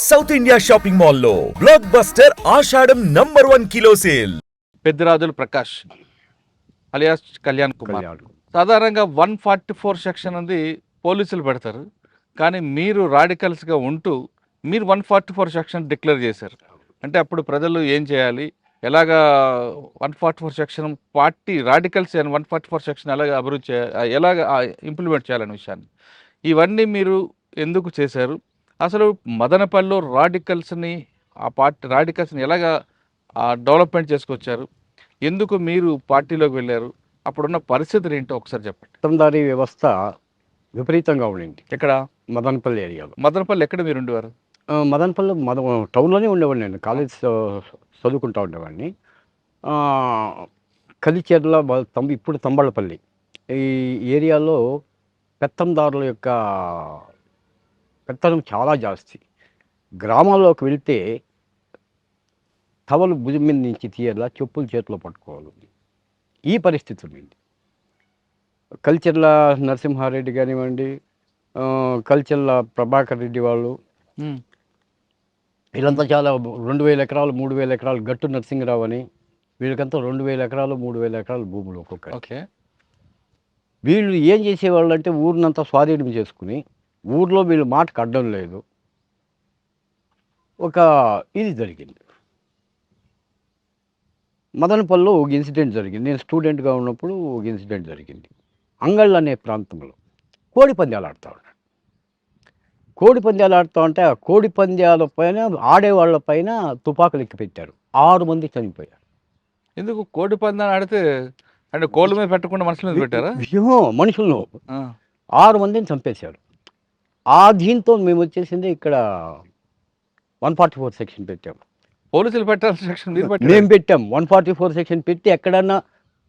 South India shopping మాల్లో blockbuster Ashadham #1 kilo sale. Peddirajulu Prakash alias Kalyan Kumar. సాధారణంగా 144 section ఉంది పోలీసులు పెడతారు, కానీ మీరు రాడికల్స్గా ఉంటూ మీరు 144 సెక్షన్ డిక్లేర్ చేశారు. అంటే అప్పుడు ప్రజలు ఏం చేయాలి, ఎలాగా 144 సెక్షన్ పార్టీ రాడికల్స్ 144 సెక్షన్ ఎలాగ అభివృద్ధి చేయాలి, ఎలాగ ఇంప్లిమెంట్ చేయాలనే విషయాన్ని ఇవన్నీ మీరు ఎందుకు చేశారు? అసలు మదనపల్లిలో రాడికల్స్ని ఆ పార్టీ రాడికల్స్ని ఎలాగా డెవలప్మెంట్ చేసుకొచ్చారు, ఎందుకు మీరు పార్టీలోకి వెళ్ళారు, అప్పుడున్న పరిస్థితులు ఏంటో ఒకసారి చెప్పండి. పెత్తందారీ వ్యవస్థ విపరీతంగా ఉండింది. ఎక్కడ? మదనపల్లి ఏరియాలో. మదనపల్లి ఎక్కడ మీరు ఉండేవారు? మదనపల్లి టౌన్లోనే ఉండేవాడిని. నేను కాలేజ్ చదువుకుంటూ ఉండేవాడిని. కలిచెర్ల ఇప్పుడు తంబళ్ళపల్లి ఈ ఏరియాలో పెత్తందారుల యొక్క పెత్తనం చాలా జాస్తి. గ్రామాల్లోకి వెళ్తే టవలు భుజం మీద నుంచి తీయాలా, చెప్పులు చేతిలో పట్టుకోవాలి. ఈ పరిస్థితి ఉంది. కలిచెర్ల నరసింహారెడ్డి కానివ్వండి, కలిచెర్ల ప్రభాకర్ రెడ్డి వాళ్ళు, వీళ్ళంతా చాలా 2000 ఎకరాలు 3000 ఎకరాలు, గట్టు నరసింహరావు అని, వీళ్ళకంతా 2000 ఎకరాలు 3000 ఎకరాలు భూములు ఒక్కొక్క. ఓకే. వీళ్ళు ఏం చేసేవాళ్ళు అంటే ఊరినంతా స్వాధీనం చేసుకుని, ఊర్లో వీళ్ళు మాటకు అడ్డం లేదు. ఒక ఇది జరిగింది. మదనపల్లిలో ఒక ఇన్సిడెంట్ జరిగింది. నేను స్టూడెంట్గా ఉన్నప్పుడు ఒక ఇన్సిడెంట్ జరిగింది. అంగళ్ళు అనే ప్రాంతంలో కోడి పందాలు ఆడుతూ ఉన్నాడు. కోడి పందాలు ఆడుతూ ఉంటే ఆ కోడి పందాల పైన ఆడేవాళ్ళ పైన తుపాకులు ఎక్కి పెట్టారు. 6 మంది చనిపోయారు. ఎందుకు కోడి పందాలు ఆడితే? అంటే కోళ్ళ మీద పెట్టకుండా మనుషుల మీద పెట్టారా? మనుషులను 6 మందిని చంపేశారు. ఆ దీంతో మేము వచ్చేసింది ఇక్కడ 144 సెక్షన్ పెట్టాము. పోలీసులు పెట్టాల్సిన సెక్షన్ మీరు మేము పెట్టాం. 144 సెక్షన్ పెట్టి ఎక్కడన్నా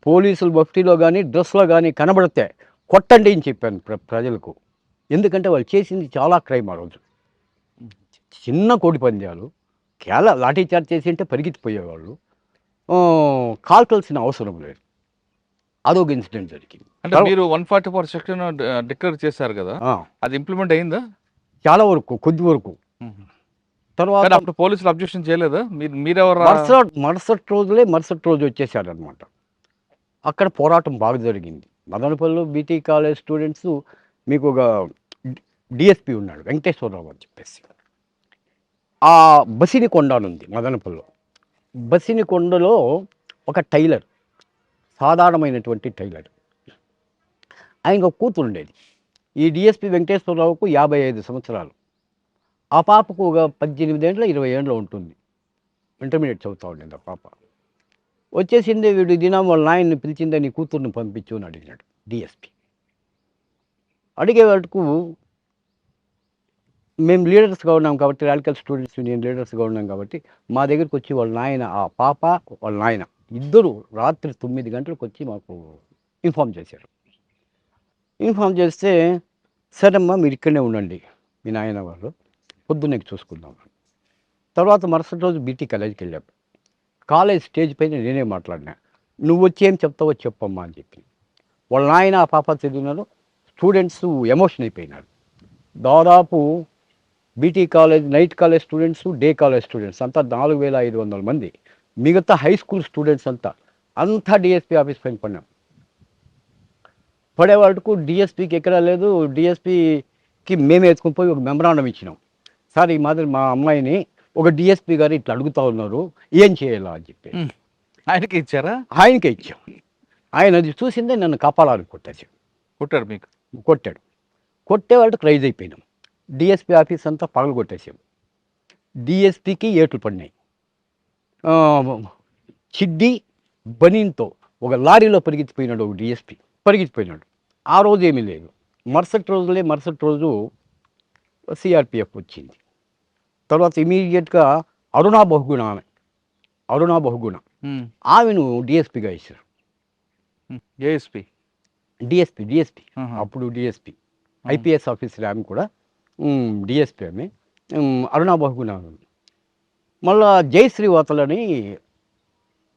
పోలీసులు భక్తిలో కానీ డ్రెస్లో కానీ కనబడితే కొట్టండి అని చెప్పాను ప్రజలకు. ఎందుకంటే వాళ్ళు చేసింది చాలా క్రైమ్. ఆ రోజు చిన్న కోడి పందాలు లాఠీ చార్జ్ చేసి ఉంటే పరిగెత్తిపోయేవాళ్ళు. కాల్చాల్సిన అవసరం లేదు. అదొక ఇన్సిడెంట్ జరిగింది. అంటే మీరు 144 సెక్షన్ డిక్లేర్ చేశారు కదా, అది ఇంప్లిమెంట్ అయిందా? చాలా వరకు, కొద్ది వరకు. తర్వాత అప్పుడు పోలీసులు అబ్జెక్షన్ చేయలేదా? మీరెవరు? మరుసటి రోజు వచ్చేసారనమాట. అక్కడ పోరాటం బాగా జరిగింది. మదనపల్లిలో బీటీ కాలేజ్ స్టూడెంట్స్, మీకు ఒక డిఎస్పి ఉన్నాడు వెంకటేశ్వరరావు అని చెప్పేసి. ఆ బసినికొండ ఉంది మదనపల్లిలో. బసినికొండలో ఒక టైలర్, సాధారణమైనటువంటి టైలర్, ఆయనకు ఒక కూతురు ఉండేది. ఈ డిఎస్పి వెంకటేశ్వరరావుకు 55 సంవత్సరాలు. ఆ పాపకు ఒక 18 ఏళ్ళ 20 ఏళ్ళ ఉంటుంది. ఇంటర్మీడియట్ చదువుతూ ఉండేది ఆ పాప. వచ్చేసింది. వీడు దినం వాళ్ళ నాయన్ని పిలిచిందే, నీ కూతుర్ని పంపించు అని అడిగినాడు డిఎస్పి. అడిగే వాటికు మేము లీడర్స్గా ఉన్నాం కాబట్టి, రాడికల్ స్టూడెంట్స్ యూనియన్ లీడర్స్గా ఉన్నాం కాబట్టి, మా దగ్గరికి వచ్చి వాళ్ళ నాయన, ఆ పాప వాళ్ళ నాయన ఇద్దరు రాత్రి 9 గంటలకు వచ్చి మాకు ఇన్ఫామ్ చేశారు. ఇన్ఫామ్ చేస్తే, సరేమ్మా మీరు ఇక్కడనే ఉండండి, మీ నాయన వాళ్ళు పొద్దున్నే చూసుకుందాం. తర్వాత మరుసటి రోజు బీటీ కాలేజీకి వెళ్ళాం. కాలేజ్ స్టేజ్ పైన నేనే మాట్లాడినా. నువ్వు వచ్చి ఏం చెప్తావో చెప్పమ్మా అని చెప్పి. వాళ్ళ నాయన ఆ పాప చదివినారు. స్టూడెంట్స్ ఎమోషన్ అయిపోయినారు. దాదాపు BT college, night college students, day college students అంతా 4500 మంది. మిగతా హై స్కూల్ స్టూడెంట్స్ అంతా డిఎస్పీ ఆఫీస్ పైన పడినాం. పడేవాళ్ళకు డిఎస్పీకి ఎక్కడా లేదు. డిఎస్పీకి మేమే ఎత్తుకుని పోయి ఒక మెమరాండం ఇచ్చినాం. సార్, ఈ మాదిరి మా అమ్మాయిని ఒక డిఎస్పీ గారు ఇట్లా అడుగుతూ ఉన్నారు, ఏం చేయాలా అని చెప్పి. ఆయనకి ఇచ్చారా? ఆయనకే ఇచ్చాం. ఆయన అది చూసిందే నన్ను కాపాడాలని కొట్టాడు. మీకు కొట్టాడు. కొట్టే వాళ్ళకి రైజ్ అయిపోయినాం. డిఎస్పీ ఆఫీస్ అంతా పగలు కొట్టేసాం. డిఎస్పీకి ఏట్లు పడినాయి. చిడ్డి బనీన్తో ఒక లారీలో పరిగెత్తిపోయినాడు ఒక డిఎస్పీ. పరిగెత్తిపోయినాడు. ఆ రోజు ఏమీ లేదు. మరుసటి రోజు సిఆర్పిఎఫ్ వచ్చింది. తర్వాత ఇమీడియట్గా అరుణా బహుగుణ ఆమెను డిఎస్పీగా ఇచ్చారు. డిఎస్పీ అప్పుడు డిఎస్పీ ఐపీఎస్ ఆఫీసర్. ఆమె కూడా డిఎస్పీ. ఆమె అరుణా బహుగుణ. మళ్ళా జయశ్రీవాతలని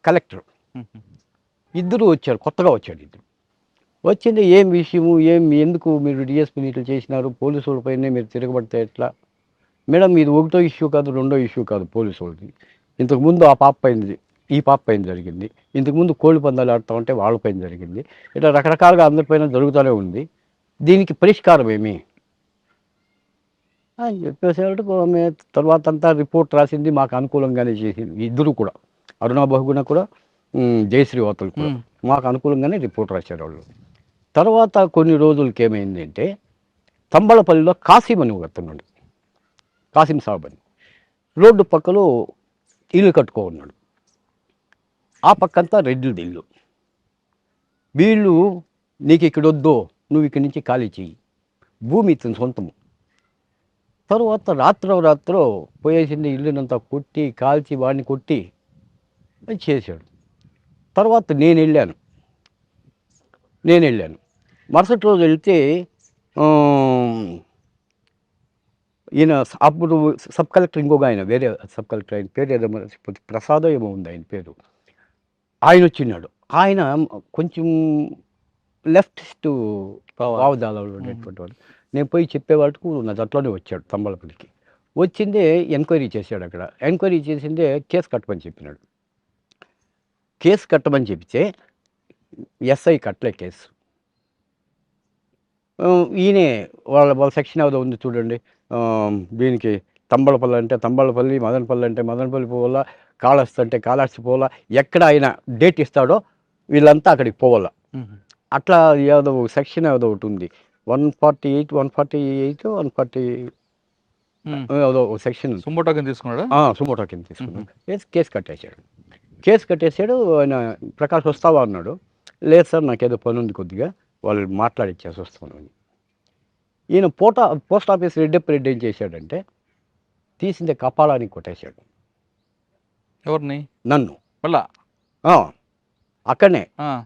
కలెక్టర్, ఇద్దరు వచ్చారు. కొత్తగా వచ్చాడు ఇద్దరు. వచ్చింది, ఏం విషయము, ఎందుకు మీరు డిఎస్పీని ఇట్లా చేసినారు, పోలీసుల పైనే మీరు తిరగబడితే ఎట్లా, మేడం ఇది ఒకటో ఇష్యూ కాదు, రెండో ఇష్యూ కాదు పోలీసు వాళ్ళది. ఇంతకుముందు ఆ పాప పైన ఈ పాప పైన జరిగింది, ఇంతకుముందు కోడి పందాలు ఆడుతూ ఉంటే వాళ్ళ పైన జరిగింది, ఇట్లా రకరకాలుగా అందరిపైన జరుగుతూనే ఉంది. దీనికి పరిష్కారం ఏమి అని చెప్పేసేటప్పుడు ఆమె తర్వాత అంతా రిపోర్ట్ రాసింది, మాకు అనుకూలంగానే చేసింది. ఇద్దరు కూడా అరుణా బహుగుణ కూడా జయశ్రీ వార్తలు కూడా మాకు అనుకూలంగానే రిపోర్ట్ రాశారు వాళ్ళు. తర్వాత కొన్ని రోజులకి ఏమైంది అంటే తంబళపల్లిలో కాసిం అని ఒక అతనున్నాడు, కాసిం సాబ్ అని, రోడ్డు పక్కలో ఇల్లు కట్టుకో ఉన్నాడు. ఆ పక్కంతా రెడ్డిది ఇల్లు. వీళ్ళు నీకు ఇక్కడ వద్దో, నువ్వు ఇక్కడి నుంచి ఖాళీ చెయ్యి, భూమి ఇతని సొంతము. తరువాత రాత్రో పోయేసింది, ఇల్లునంతా కొట్టి కాల్చి వాడిని కొట్టి అది చేశాడు. తర్వాత నేను వెళ్ళాను. మరుసటి రోజు వెళ్తే ఈయన అప్పుడు సబ్ కలెక్టర్ ఇంకొక ఆయన, వేరే సబ్ కలెక్టర్, ఆయన పేరు ఏదో ప్రసాద్ ఏమో ఉంది ఆయన పేరు, ఆయన వచ్చినాడు. ఆయన కొంచెం లెఫ్టిస్ట్ భావజాలంలో ఉండేటువంటి వాడు. నేను పోయి చెప్పేవాళ్ళకు నా జట్లోనే వచ్చాడు తంబలపల్లికి. వచ్చిందే ఎంక్వైరీ చేశాడు. అక్కడ ఎంక్వైరీ చేసిందే కేసు కట్టమని చెప్పినాడు. కేసు కట్టమని చెప్తే ఎస్ఐ కట్టలే కేసు. ఈయనే వాళ్ళ సెక్షన్ ఏదో ఉంది చూడండి, దీనికి తంబలపల్లి అంటే తంబలపల్లి, మదనపల్లి అంటే మదనపల్లి పోవాలా, కాళహస్తి అంటే కాళహస్తి పోవాలా, ఎక్కడ ఆయన డేట్ ఇస్తాడో వీళ్ళంతా అక్కడికి పోవాలా. అట్లా ఏదో సెక్షన్ ఏదో ఒకటి ఉంది, 148 140 ఏదో సెక్షన్. సుమోటో కింద తీసుకున్నాడు. సుమోటో కింద తీసుకున్నాడు. కేసు కట్టేశాడు. ఆయన ప్రకాష్ వస్తావా అన్నాడు. లేదు సార్ నాకేదో పని ఉంది కొద్దిగా, వాళ్ళు మాట్లాడిచ్చేసి వస్తాను అని. ఈయన పోస్ట్ ఆఫీస్ రెడ్డి ఏం చేశాడంటే తీసిందే కపాలానికి కొట్టేశాడు. ఎవరిని? నన్ను. మళ్ళా అక్కడనే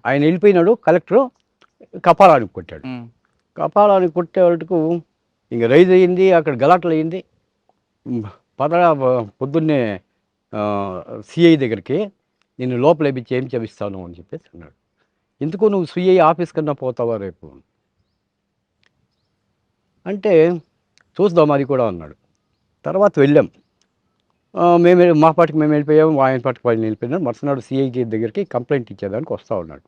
ఆయన వెళ్ళిపోయినాడు, కలెక్టరు కపాలానికి కొట్టాడు. కపాలానికి కొట్టే వాళ్ళకు ఇంక రైజ్ అయ్యింది, అక్కడ గలాటలు అయ్యింది. పొద్దున్నే సిఐ దగ్గరికి నేను లోపల వేపించి ఏం చేపిస్తాను అని చెప్పేసి అన్నాడు. ఎందుకు నువ్వు సిఐ ఆఫీస్ కన్నా పోతావా రేపు అంటే, చూద్దాం అది కూడా అన్నాడు. తర్వాత వెళ్ళాం. మా పాటికి మేము వెళ్ళిపోయాము, ఆయన పాటికి వాళ్ళు వెళ్ళిపోయినాడు. మరుసనాడు సిఐకి దగ్గరికి కంప్లైంట్ ఇచ్చేదానికి వస్తూ ఉన్నాడు.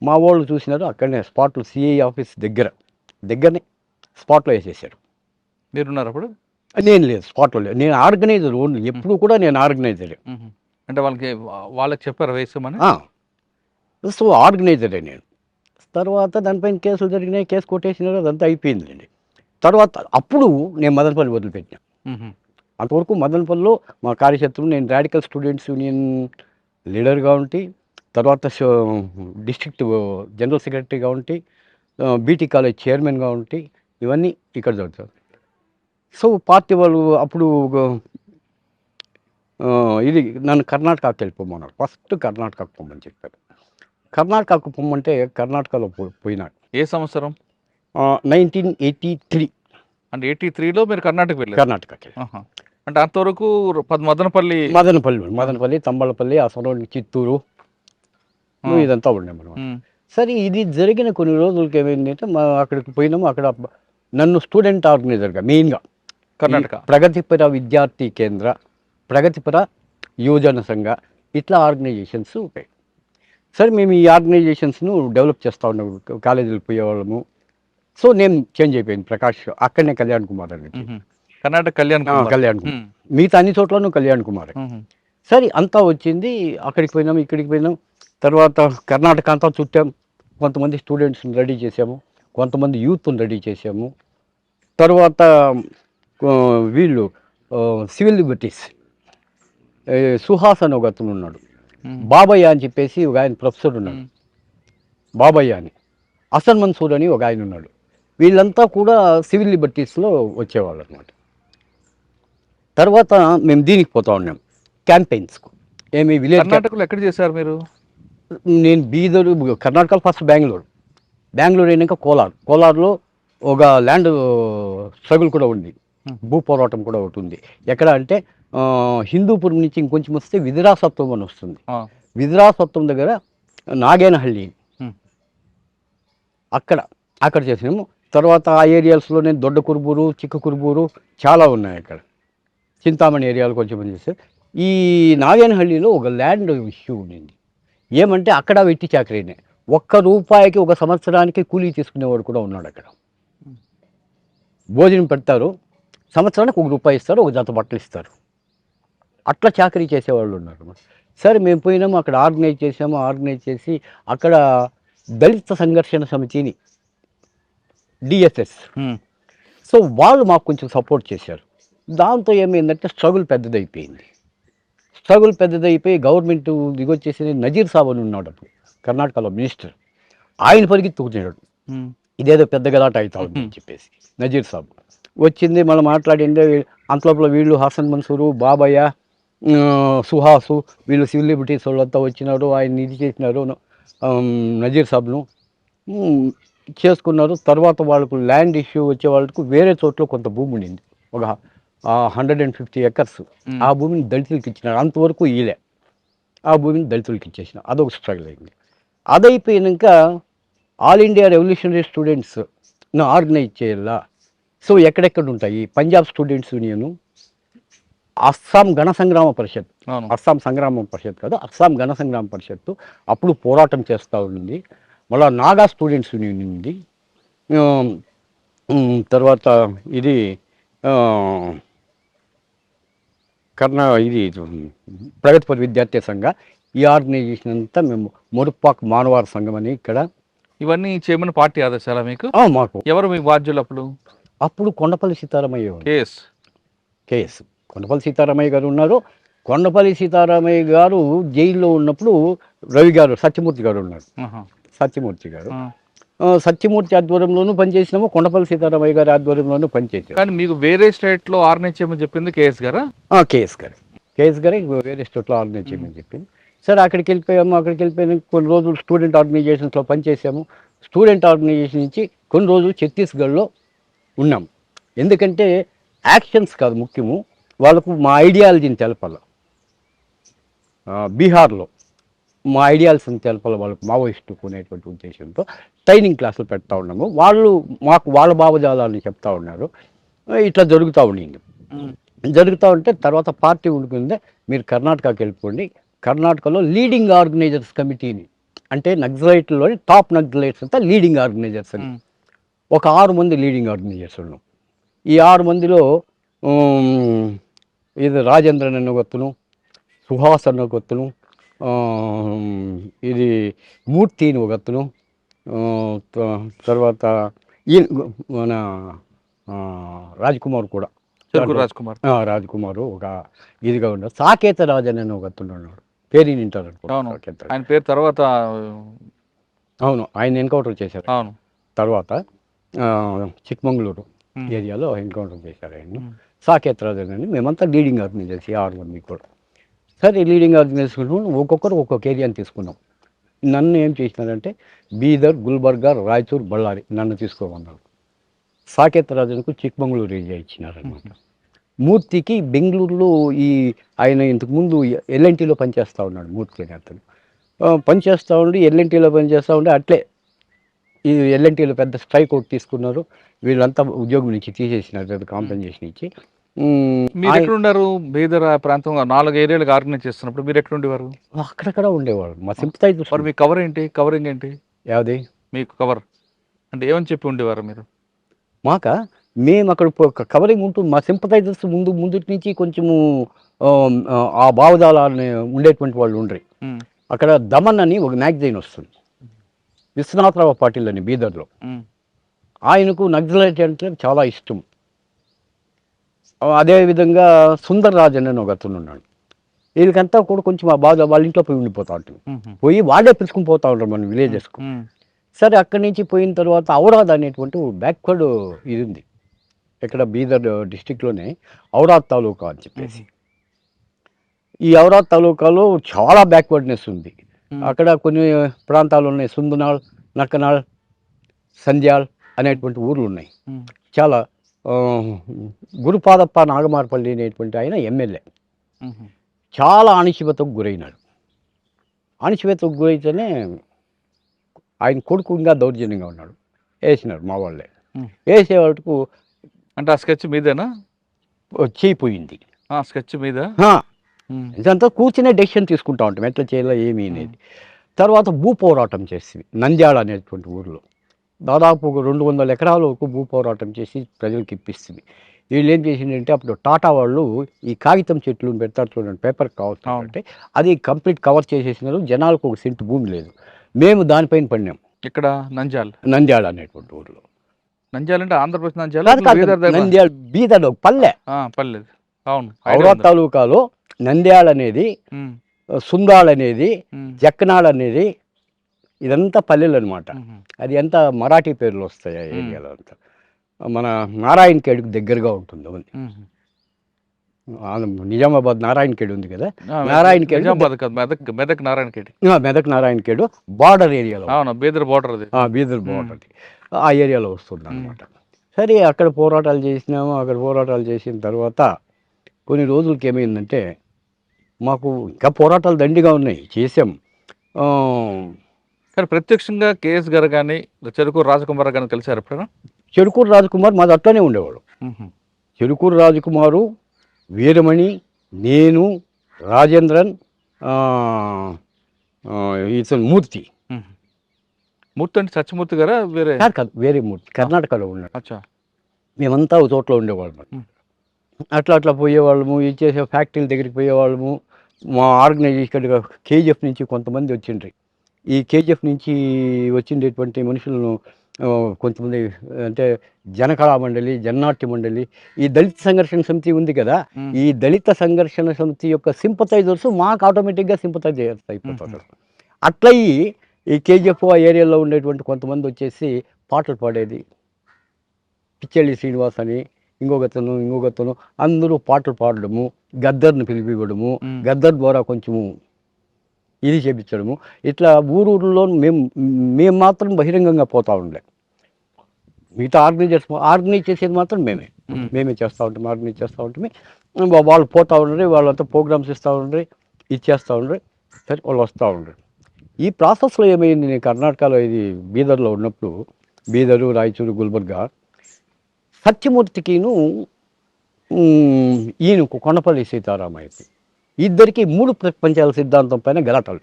మా వాళ్ళు చూసినారు, అక్కడనే స్పాట్లో సిఐ ఆఫీస్ దగ్గరనే స్పాట్లో వేసేసారు. మీరున్నారు అప్పుడు? నేను లేదు, స్పాట్లో లేదు. నేను ఆర్గనైజర్ ఓన్లీ, ఎప్పుడు కూడా నేను ఆర్గనైజరే. అంటే వాళ్ళకి చెప్పారు వేసామని? సో ఆర్గనైజరే నేను. తర్వాత దానిపైన కేసులు జరిగినాయి, కేసు కొట్టేసినారు, అదంతా అయిపోయిందండి. తర్వాత అప్పుడు నేను మదనపల్లి వదిలిపెట్టినా. అంతవరకు మదనపల్లిలో మా కార్యక్షేత్రం, నేను రాడికల్ స్టూడెంట్స్ యూనియన్ లీడర్గా ఉండి, తర్వాత డిస్ట్రిక్ట్ జనరల్ సెక్రటరీగా ఉండి, బీటీ కాలేజ్ చైర్మన్గా ఉండి, ఇవన్నీ ఇక్కడ జరుగుతాయి. సో పార్టీ వాళ్ళు అప్పుడు ఇది నన్ను కర్ణాటకకి వెళ్ళిపోమన్నారు. ఫస్ట్ కర్ణాటకకు పొమ్మని చెప్పారు. కర్ణాటకకు పొమ్మంటే కర్ణాటకలో పోయినాడు. ఏ సంవత్సరం? 1983. అంటే 83లో మీరు కర్ణాటక వెళ్ళారు? కర్ణాటకకి. అంటే అంతవరకు మదనపల్లి, తంబళపల్లి, అసలు చిత్తూరు ఇదంతా ఉన్నాం అనమాట. సరే ఇది జరిగిన కొన్ని రోజులకి ఏమైందంటే అక్కడికి పోయినాము. అక్కడ నన్ను స్టూడెంట్ ఆర్గనైజర్గా మెయిన్గా కర్ణాటక ప్రగతిపర విద్యార్థి కేంద్ర, ప్రగతిపర యువజన సంఘ, ఇట్లా ఆర్గనైజేషన్స్ ఉంటాయి. సరే మేము ఈ ఆర్గనైజేషన్స్ను డెవలప్ చేస్తూ ఉన్నాము, కాలేజీలకు పోయేవాళ్ళము. సో నేను చేంజ్ అయిపోయింది. ప్రకాష్ అక్కడనే కళ్యాణ్ కుమార్ అని, కర్ణాటక కళ్యాణ్ కుమార్. మిగతా అన్ని చోట్లను కళ్యాణ్ కుమార్. సరే అంతా వచ్చింది, అక్కడికి పోయినాము, ఇక్కడికి పోయినాం. తర్వాత కర్ణాటక అంతా చుట్టాం. కొంతమంది స్టూడెంట్స్ని రెడీ చేసాము, కొంతమంది యూత్ని రెడీ చేసాము. తర్వాత వీళ్ళు సివిల్ లిబర్టీస్, సుహాస్ అని ఒక అతను ఉన్నాడు, బాబయ్య అని చెప్పేసి ఒక ఆయన ప్రొఫెసర్ ఉన్నాడు, బాబయ్య అని, అసన్ మన్సూర్ అని ఒక ఆయన ఉన్నాడు. వీళ్ళంతా కూడా సివిల్ లిబర్టీస్లో వచ్చేవాళ్ళు అనమాట. తర్వాత మేము దీనికి పోతా ఉన్నాం క్యాంపెయిన్స్కు. ఏమి విలేజ్ కర్ణాటకలో ఎక్కడ చేశారు మీరు? నేను బీదరు, కర్ణాటకలో ఫస్ట్ బెంగళూరు అయినాక కోలార్లో ఒక ల్యాండ్ స్ట్రగుల్ కూడా ఉంది, భూ పోరాటం కూడా ఒకటి ఉంది. ఎక్కడ అంటే హిందూపురం నుంచి ఇంకొంచెం వస్తే విధిరాసత్వం అని వస్తుంది. విధిరాసత్వం దగ్గర నాగేనహళ్ళి, అక్కడ చేసినాము. తర్వాత ఆ ఏరియాస్లోనే దొడ్డ కురుబూరు, చిక్క కురుబూరు చాలా ఉన్నాయి అక్కడ. చింతామణి ఏరియాలో కొంచెం చేస్తే ఈ నాగేనహಳ್ಳಿలో ఒక ల్యాండ్ ఇష్యూ ఉండింది. ఏమంటే అక్కడ వెట్టి చాకరీనే, ₹1 ఒక సంవత్సరానికి కూలీ తీసుకునేవాడు కూడా ఉన్నాడు అక్కడ. భోజనం పెడతారు, సంవత్సరానికి ₹1 ఇస్తారు, ఒక జత బట్టలు ఇస్తారు. అట్లా చాకరీ చేసేవాళ్ళు ఉన్నారు. సరే మేము పోయినాము, అక్కడ ఆర్గనైజ్ చేసాము. ఆర్గనైజ్ చేసి అక్కడ దళిత సంఘర్షణ సమితిని, డిఎస్ఎస్, సో వాళ్ళు మాకు కొంచెం సపోర్ట్ చేశారు. దాంతో ఏమైందంటే స్ట్రగుల్ పెద్దదైపోయింది. గవర్నమెంట్ దిగొచ్చేసి నజీర్ సాబ్ అని ఉన్నాడు అప్పుడు కర్ణాటకలో మినిస్టర్. ఆయన పరిగెత్తుకున్నాడు, ఇదేదో పెద్ద గలాట అవుతా ఉంది అని చెప్పేసి. నజీర్ సాబ్ వచ్చింది, మళ్ళీ మాట్లాడింది. అంతలోపల వీళ్ళు హసన్ మన్సూరు, బాబయ్య, సుహాసు, వీళ్ళు సివిల్ లిబర్టీస్ వాళ్ళంతా వచ్చినారు. ఆయన ఇది చేసినారు, నజీర్ సాబ్ను చేసుకున్నారు. తర్వాత వాళ్ళకు ల్యాండ్ ఇష్యూ వచ్చే వాళ్ళకు వేరే చోట్ల కొంత భూమి ఉండింది, ఒక 150 acres. ఆ భూమిని దళితులకి ఇచ్చినారు. అంతవరకు ఈలే, ఆ భూమిని దళితులకి ఇచ్చేసిన. అదొక స్ట్రగుల్ అయింది. అదైపోయాక all India revolutionary students organise చేయాలా. సో ఎక్కడెక్కడ ఉంటాయి, పంజాబ్ స్టూడెంట్స్ యూనియను, అస్సాం గణ సంగ్రామ పరిషత్, అస్సాం సంగ్రామ పరిషత్ కాదు, అస్సాం గణ సంగ్రామ పరిషత్తు అప్పుడు పోరాటం చేస్తూ ఉంది. మళ్ళీ నాగా స్టూడెంట్స్ యూనియన్ ఉంది. తర్వాత ఇది ఇది ప్రగతిపర విద్యార్థి సంఘ, ఈ ఆర్గనైజేషన్ అంతా మేము మురుపాక్ మానవార సంఘం అని ఇక్కడ. ఇవన్నీ చేయమని పార్టీ ఆదేశాలా మీకు? మాకు. ఎవరు మీ బాధ్యులు అప్పుడు? కొండపల్లి సీతారామయ్య కేఎస్ కొండపల్లి సీతారామయ్య గారు ఉన్నారు. కొండపల్లి సీతారామయ్య గారు జైల్లో ఉన్నప్పుడు రవి గారు, సత్యమూర్తి గారు ఉన్నారు. సత్యమూర్తి ఆధ్వర్యంలోనూ పనిచేసినాము, కొండపల్లి సీతారామయ్య గారి ఆధ్వర్యంలోనూ పనిచేసాము. కానీ మీకు వేరే స్టేట్లో ఆర్గనైజ్ చేయమని చెప్పింది కేఎస్ గారా? కేఎస్ గారే వేరే స్టేట్లో ఆర్గనైజ్ చేయమని చెప్పింది. సరే అక్కడికి వెళ్ళిపోయాము. కొన్ని రోజులు స్టూడెంట్ ఆర్గనైజేషన్స్లో పనిచేసాము. స్టూడెంట్ ఆర్గనైజేషన్ నుంచి కొన్ని రోజులు ఛత్తీస్గఢ్లో ఉన్నాము. ఎందుకంటే యాక్షన్స్ కాదు ముఖ్యము, వాళ్ళకు మా ఐడియాలజీని తెలపాలి. బీహార్లో మా ఐడియాలజీని తెలపాలి వాళ్ళకు, మావోయిస్టుకు అనేటువంటి ఉద్దేశంతో ట్రైనింగ్ క్లాసులు పెడతా ఉన్నాము. వాళ్ళు మాకు వాళ్ళ భావజాలాన్ని చెప్తా ఉన్నారు. ఇట్లా జరుగుతూ ఉండింది. జరుగుతూ ఉంటే తర్వాత పార్టీ ఉండుకుందే, మీరు కర్ణాటకకి వెళ్ళిపోండి, కర్ణాటకలో లీడింగ్ ఆర్గనైజర్స్ కమిటీని, అంటే నక్సలైట్లోని టాప్ నక్సలైట్స్ అంతా లీడింగ్ ఆర్గనైజర్స్ అని ఒక 6 మంది లీడింగ్ ఆర్గనైజర్స్ ఉన్నాం. ఈ 6 మందిలో ఇది రాజేంద్రన్ అన్న గొత్తును, సుహాస్ అన్న గొత్తును, ఇది మూర్తి అని ఒక అతను, తర్వాత మన రాజ్కుమార్ కూడా, రాజ్కుమారు ఒక ఇదిగా ఉన్నాడు. సాకేత రాజన్ అని ఒక అతను ఉన్నాడు, పేరు వింటారు ఆయన పేరు తర్వాత. అవును, ఆయన ఎన్కౌంటర్ చేశారు. తర్వాత చిక్మంగళూరు ఏరియాలో ఎన్కౌంటర్ చేశారు ఆయన. సాకేత రాజన్ అని. మేమంతా లీడింగ్ ఆర్గనైజేషన్ 6 మంది కూడా. సరే లీడింగ్ ఆర్గనైజేషన్ ఒక్కొక్కరు ఒక్కొక్క ఏరియాని తీసుకున్నాం. నన్ను ఏం చేసినారంటే బీదర్, గుల్బర్గా, రాయచూర్, బళ్ళారి నన్ను తీసుకోమన్నారు. సాకేత రాజన్కు చిక్మంగళూరు ఏరియా ఇచ్చినారనమాట. మూర్తికి బెంగళూరులో ఆయన ఇంతకుముందు ఎల్ఎన్టీలో పనిచేస్తూ ఉన్నాడు. మూర్తి అని అతను పనిచేస్తూ ఉండి ఎల్ఎన్టీలో పనిచేస్తూ ఉండి అట్లే ఈ ఎల్ఎన్టీలో పెద్ద స్ట్రైక్ అవుట్ తీసుకున్నారు. వీళ్ళంతా ఉద్యోగం నుంచి తీసేసినారు, పెద్ద కాంపెన్సేషన్ ఇచ్చి. మీరు ఎక్కడున్నారు? బీదర్ ప్రాంతం 4 ఏరియాలకు ఆర్గనైజ్ చేస్తున్నప్పుడు మీరు ఎక్కడ ఉండేవారు? అక్కడక్కడ ఉండేవారు. మా సింపథైజర్స్. మీ కవర్ ఏంటి? కవరింగ్ ఏంటి? యావది మీకు కవర్ అంటే ఏమని చెప్పి ఉండేవారు మీరు? మేము అక్కడ కవరింగ్ ఉంటుంది. మా సింపథైజర్స్ ముందుటి నుంచి కొంచెము ఆ భావజాలాన్ని ఉండేటువంటి వాళ్ళు ఉండ్రి. అక్కడ దమన్ అని ఒక మ్యాగజైన్ వస్తుంది, విశ్వనాథరావు పాటిల్ అని బీదర్లో. ఆయనకు నక్సలైట్ అంటే చాలా ఇష్టం. అదేవిధంగా సుందర్ రాజన్ అని ఒక అతను ఉన్నాడు. వీళ్ళకంతా కూడా కొంచెం ఆ బాధ వాళ్ళ ఇంట్లో పోయి ఉండిపోతా ఉంటాం. పోయి వాళ్ళే పిలుచుకుని పోతా ఉంటారు మన విలేజెస్కు. సరే అక్కడి నుంచి పోయిన తర్వాత ఔరాద్ అనేటువంటి బ్యాక్వర్డ్ ఇది ఉంది ఇక్కడ బీదర్ డిస్టిక్లోనే, ఔరాద్ తాలూకా అని చెప్పేసి. ఈ ఔరాద్ తాలూకాలో చాలా బ్యాక్వర్డ్నెస్ ఉంది. అక్కడ కొన్ని ప్రాంతాలు ఉన్నాయి, సుందునాళ్, నక్కనాళ్, సంధ్యాల్ అనేటువంటి ఊర్లు ఉన్నాయి. చాలా గురుపాదప్ప నాగమార్పల్లి అనేటువంటి ఆయన ఎమ్మెల్యే చాలా అణిచివేతకు గురైనాడు. అణిచివేతకు గురైతేనే ఆయన కొడుకు ఇంకా దౌర్జన్యంగా ఉన్నాడు, వేసినాడు మా వాళ్ళే. వేసే వరకు అంటే ఆ స్కెచ్ మీదేనా? చేయిపోయింది. స్కెచ్ మీద. ఇదంతా కూర్చునే డెసిషన్ తీసుకుంటా ఉంటాం ఎట్లా చేయాలో ఏమి అనేది. తర్వాత భూ పోరాటం చేసి నంద్యాల అనేటువంటి ఊరిలో దాదాపు ఒక 200 ఎకరాల వరకు భూ పోరాటం చేసి ప్రజలకు ఇప్పిస్తుంది. వీళ్ళు ఏం చేసిందంటే అప్పుడు టాటా వాళ్ళు ఈ కాగితం చెట్లు పెడతారు చూడండి, పేపర్ కావచ్చు అంటే అది కంప్లీట్ కవర్ చేసేసినారు. జనాలకు ఒక సెంటు భూమి లేదు. మేము దానిపైన పడినాం. ఇక్కడ నంద్యాల అనేటువంటి ఊరిలో. నంద్యాల అంటే ఆంధ్రప్రదేశ్ నంద్యాల? కాదు కాదు, నంద్యాల బీదర్ పల్లె. పర్లేదు. అవును. ఔరా తాలూకాలో నంద్యాల అనేది, సుందాళ్ అనేది, జక్కనాళ్ అనేది ఇదంతా పల్లెలు అనమాట. అది అంతా మరాఠీ పేర్లు వస్తాయి ఆ ఏరియాలో అంతా. మన నారాయణ ఖేడ్కి దగ్గరగా ఉంటుంది. నిజామాబాద్ నారాయణ ఖేడ్ ఉంది కదా, నారాయణ ఖేడ్ మెదక్ నారాయణ ఖేడ్, మెదక్ నారాయణ ఖేడ్ బార్డర్ ఏరియాలో, బీదర్ బార్డర్, బీదర్ బార్డర్ ఆ ఏరియాలో వస్తుంది అనమాట. సరే అక్కడ పోరాటాలు చేసినాము. అక్కడ పోరాటాలు చేసిన తర్వాత కొన్ని రోజులకి ఏమైందంటే మాకు ఇంకా పోరాటాలు దండిగా ఉన్నాయి, చేసాం. కానీ ప్రత్యక్షంగా కేఎస్ గారు కానీ చెరుకూరు రాజకుమార్ గారిని కలిసారు ఎప్పుడైనా? చెరుకూరు రాజకుమార్ మాది అట్లనే ఉండేవాడు. చెరుకూరు రాజకుమారు, వీరమణి, నేను, రాజేంద్రన్, ఇతను మూర్తి. మూర్తి అంటే సత్యమూర్తి గారా? వేరే కాదు, వేరే మూర్తి, కర్ణాటకలో ఉన్నాడు. అచ్చా. మేమంతా ఒక చోట్ల ఉండేవాళ్ళం. అట్లా పోయేవాళ్ళము, ఇచ్చేసే ఫ్యాక్టరీల దగ్గరికి పోయేవాళ్ళము. మా ఆర్గనైజేషన్ కేజీఎఫ్ నుంచి కొంతమంది వచ్చిండ్రి. ఈ కేజీఎఫ్ నుంచి వచ్చిండేటువంటి మనుషులను కొంతమంది అంటే జనకళా మండలి, జన్నాట్య మండలి, ఈ దళిత సంఘర్షణ సమితి ఉంది కదా, ఈ దళిత సంఘర్షణ సమితి యొక్క సింపథైజర్స్ మాకు ఆటోమేటిక్గా సింపథైజర్స్ అయిపోతారు. అట్లయి ఈ కేజీఎఫ్ ఆ ఏరియాలో ఉండేటువంటి కొంతమంది వచ్చేసి పాటలు పాడేది. పిచ్చెల్లి శ్రీనివాస్ అని ఇంకొకతను అందరూ పాటలు పాడడము, గద్దర్ని పిలిపివ్వడము, గద్దర్ ద్వారా కొంచెము ఇది చేపించడము. ఇట్లా ఊరూరులో మేము మాత్రం బహిరంగంగా పోతూ ఉండే. మిగతా ఆర్గనైజ్ చేసేది మాత్రం మేమే చేస్తూ ఉంటాం, ఆర్గనైజ్ చేస్తూ ఉంటామే. వాళ్ళు పోతూ ఉండరు, వాళ్ళంతా ప్రోగ్రామ్స్ ఇస్తూ ఉండరు, ఇది చేస్తూ ఉండరు. సరే వాళ్ళు వస్తూ ఉండరు. ఈ ప్రాసెస్లో ఏమైంది, నేను కర్ణాటకలో ఇది బీదర్లో ఉన్నప్పుడు, బీదరు, రాయచూరు, గుల్బర్గా, సత్యమూర్తికిను ఈయనకు కొండపల్లి సీతారామయ్యకి ఇద్దరికి 3 ప్రపంచాల సిద్ధాంతం పైన గలాటాలు.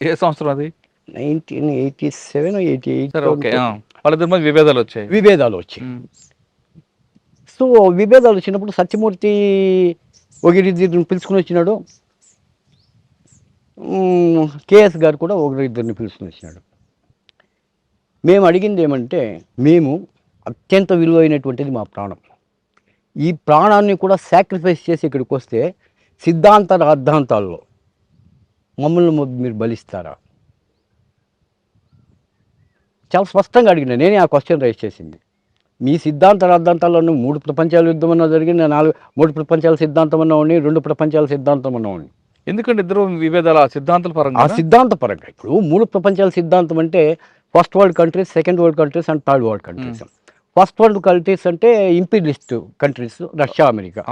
ఏ సంవత్సరం అది? 1987, 88. వాళ్ళిద్దరి మధ్య విభేదాలు వచ్చాయి. సో విభేదాలు వచ్చినప్పుడు సత్యమూర్తి ఒకరిద్దరిని పిలుచుకుని వచ్చినాడు, కేఎస్ గారు కూడా ఒకరిద్దరిని పిలుచుకుని వచ్చినాడు. మేము అడిగింది ఏమంటే, మేము అత్యంత విలువైనటువంటిది మా ప్రాణం, ఈ ప్రాణాన్ని కూడా సాక్రిఫైస్ చేసి ఇక్కడికి వస్తే సిద్ధాంత రాద్ధాంతాల్లో మమ్మల్ని మీరు బలిస్తారా? చాలా స్పష్టంగా అడిగిన నేనే ఆ క్వశ్చన్ రైజ్ చేసింది. మీ సిద్ధాంత రాద్ధాంతాల్లో 3 ప్రపంచాల యుద్ధం అన్నా జరిగింది, 3 ప్రపంచాల సిద్ధాంతం అన్నా ఉండి, 2 ప్రపంచాల సిద్ధాంతం అన్నా ఉండి. ఎందుకంటే ఇద్దరు విభేదాలు ఆ సిద్ధాంతాల పరంగా. ఆ సిద్ధాంత పరంగా ఇప్పుడు 3 ప్రపంచాల సిద్ధాంతం అంటే first world countries, second world countries and third world countries. First world countries అంటే imperialist countries, Russia, America.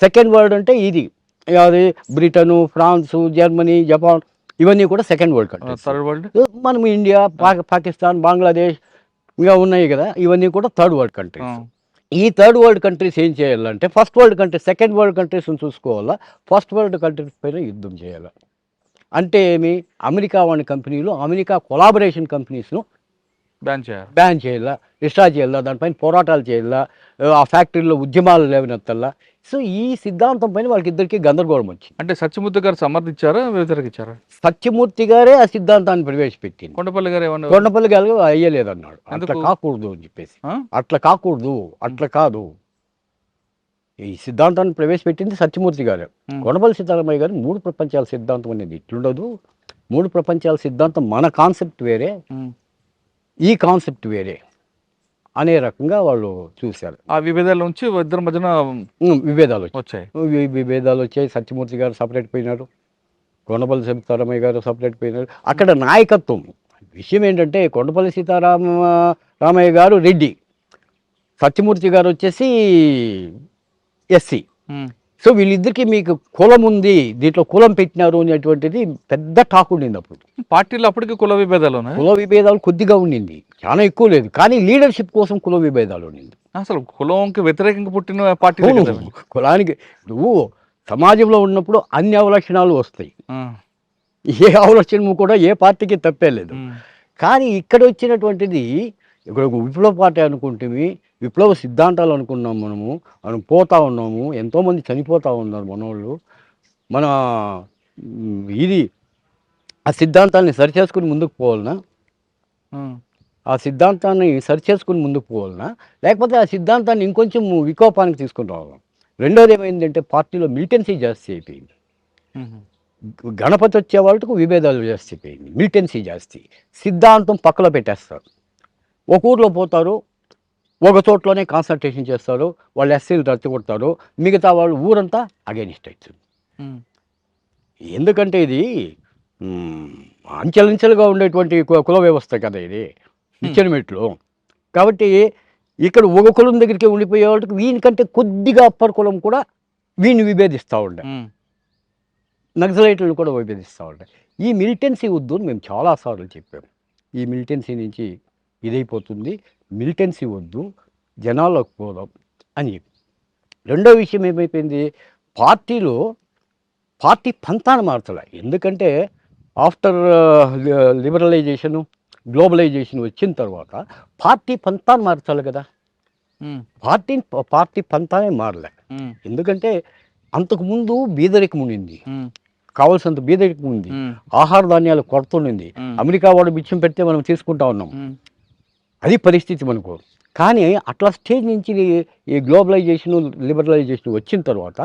Second world అంటే ఇది అది బ్రిటను, ఫ్రాన్సు, జర్మనీ, జపాన్, ఇవన్నీ కూడా second world countries. Third world మనం ఇండియా, పాకిస్తాన్, బంగ్లాదేశ్ ఇంకా ఉన్నాయి కదా, ఇవన్నీ కూడా థర్డ్ వరల్డ్ కంట్రీస్. ఈ థర్డ్ వరల్డ్ కంట్రీస్ ఏం చేయాలంటే first world countries, second world కంట్రీస్ని చూసుకోవాలా, ఫస్ట్ వరల్డ్ కంట్రీస్ పైన యుద్ధం చేయాలి. అంటే ఏమి, అమెరికా వాడి కంపెనీలు, అమెరికా కొలాబరేషన్ కంపెనీస్ను బ్యాన్ చేయాలా, డిస్ట్రాయ్ చేయాలా, దానిపైన పోరాటాలు చేయాలా, ఆ ఫ్యాక్టరీలో ఉద్యమాలు లేవనెత్తల్లా. సో ఈ సిద్ధాంతం పైన వాళ్ళకి ఇద్దరికి గందరగోళం వచ్చింది. అంటే సత్యమూర్తి గారు సమర్థించారా, వ్యతిరేకించారా? సత్యమూర్తి గారే ఆ సిద్ధాంతాన్ని ప్రవేశపెట్టింది. కొండపల్లి గారు అయ్యలేదన్నాడు. అట్లా కాకూడదు అని చెప్పేసి, అట్లా కాకూడదు, అట్లా కాదు, ఈ సిద్ధాంతాన్ని ప్రవేశపెట్టింది సత్యమూర్తి గారు. కొండపల్లి సీతారామయ్య గారు 3 ప్రపంచాల సిద్ధాంతం అనేది ఇట్లుండదు, 3 ప్రపంచాల సిద్ధాంతం మన కాన్సెప్ట్ వేరే, ఈ కాన్సెప్ట్ వేరే అనే రకంగా వాళ్ళు చూశారు. ఆ విభేదాల నుంచి ఇద్దరి మధ్యన విభేదాలు వచ్చాయి. సత్యమూర్తి గారు సపరేట్ పోయినారు, కొండపల్లి సీతారామయ్య గారు సపరేట్ పోయినారు. అక్కడ నాయకత్వం విషయం ఏంటంటే, కొండపల్లి సీతారామయ్య గారు రెడ్డి, సత్యమూర్తి గారు వచ్చేసి ఎస్సీ. సో వీళ్ళిద్దరికి మీకు కులం ఉంది, దీంట్లో కులం పెట్టినారు అనేటువంటిది పెద్ద టాక్ ఉండింది. అప్పుడు పార్టీలో అప్పటికి కుల విభేదాలు కొద్దిగా ఉండింది, చాలా ఎక్కువ లేదు, కానీ లీడర్షిప్ కోసం కుల విభేదాలు ఉండింది. అసలు కులంకి వ్యతిరేకంగా పుట్టిన పార్టీ అవును, కులానికి నువ్వు సమాజంలో ఉన్నప్పుడు అన్ని అవలక్షణాలు వస్తాయి. ఏ అవలక్షణము కూడా ఏ పార్టీకి తప్పే లేదు. కానీ ఇక్కడ వచ్చినటువంటిది ఇక్కడ ఒక విప్లవ పార్టీ అనుకుంటేమి, విప్లవ సిద్ధాంతాలు అనుకున్నాం మనం పోతా ఉన్నాము, ఎంతోమంది చనిపోతూ ఉన్నారు మనోళ్ళు. మన ఇది ఆ సిద్ధాంతాన్ని సరిచేసుకుని ముందుకు పోవాలనా, ఆ సిద్ధాంతాన్ని సరిచేసుకుని ముందుకు పోవాలనా, లేకపోతే ఆ సిద్ధాంతాన్ని ఇంకొంచెం వికోపానికి తీసుకుని రావాలి. రెండోది ఏమైందంటే పార్టీలో మిలిటెన్సీ జాస్తి అయిపోయింది. గణపతి వచ్చే వాళ్ళకు విభేదాలు జాస్తి అయిపోయింది, మిలిటెన్సీ జాస్తి. సిద్ధాంతం పక్కలో పెట్టేస్తారు, ఒక ఊర్లో పోతారు, ఒక చోట్లోనే కాన్సన్ట్రేషన్ చేస్తారు, వాళ్ళు ఎస్సీలు రెచ్చగొడతారు, మిగతా వాళ్ళు ఊరంతా అగైనిస్ట్ అవుతుంది. ఎందుకంటే ఇది అంచెలంచెలుగా ఉండేటువంటి కుల వ్యవస్థ కదా ఇది, నిచ్చెనమెట్లు. కాబట్టి ఇక్కడ ఒక కులం దగ్గరికి ఉండిపోయే వాళ్ళకి వీనికంటే కొద్దిగా అప్పర్ కులం కూడా వీడిని విభేదిస్తూ ఉండే, నక్సలైట్లను కూడా విభేదిస్తూ ఉంటాయి. ఈ మిలిటెన్సీ వద్దు అని మేము చాలాసార్లు చెప్పాము. ఈ మిలిటెన్సీ నుంచి ఇదైపోతుంది, మిలిటెన్సీ వద్దు, జనాలకు పోదాం అని చెప్పి. రెండో విషయం ఏమైపోయింది, పార్టీ పంతాన్ని మార్చలే. ఎందుకంటే ఆఫ్టర్ లిబరలైజేషను, గ్లోబలైజేషన్ వచ్చిన తర్వాత పార్టీ పంతాన్ని మార్చాలి కదా. పార్టీ పంతానే మారలే. ఎందుకంటే అంతకుముందు బీదరికం ఉండింది, కావాల్సినంత బీదరికం ఉంది, ఆహార ధాన్యాలు కొరత ఉండింది, అమెరికా వాడు బిచ్చం పెడితే మనం తీసుకుంటా ఉన్నాం, అది పరిస్థితి మనకు. కానీ అట్లా స్టేజ్ నుంచి ఈ గ్లోబలైజేషను, లిబరలైజేషన్ వచ్చిన తర్వాత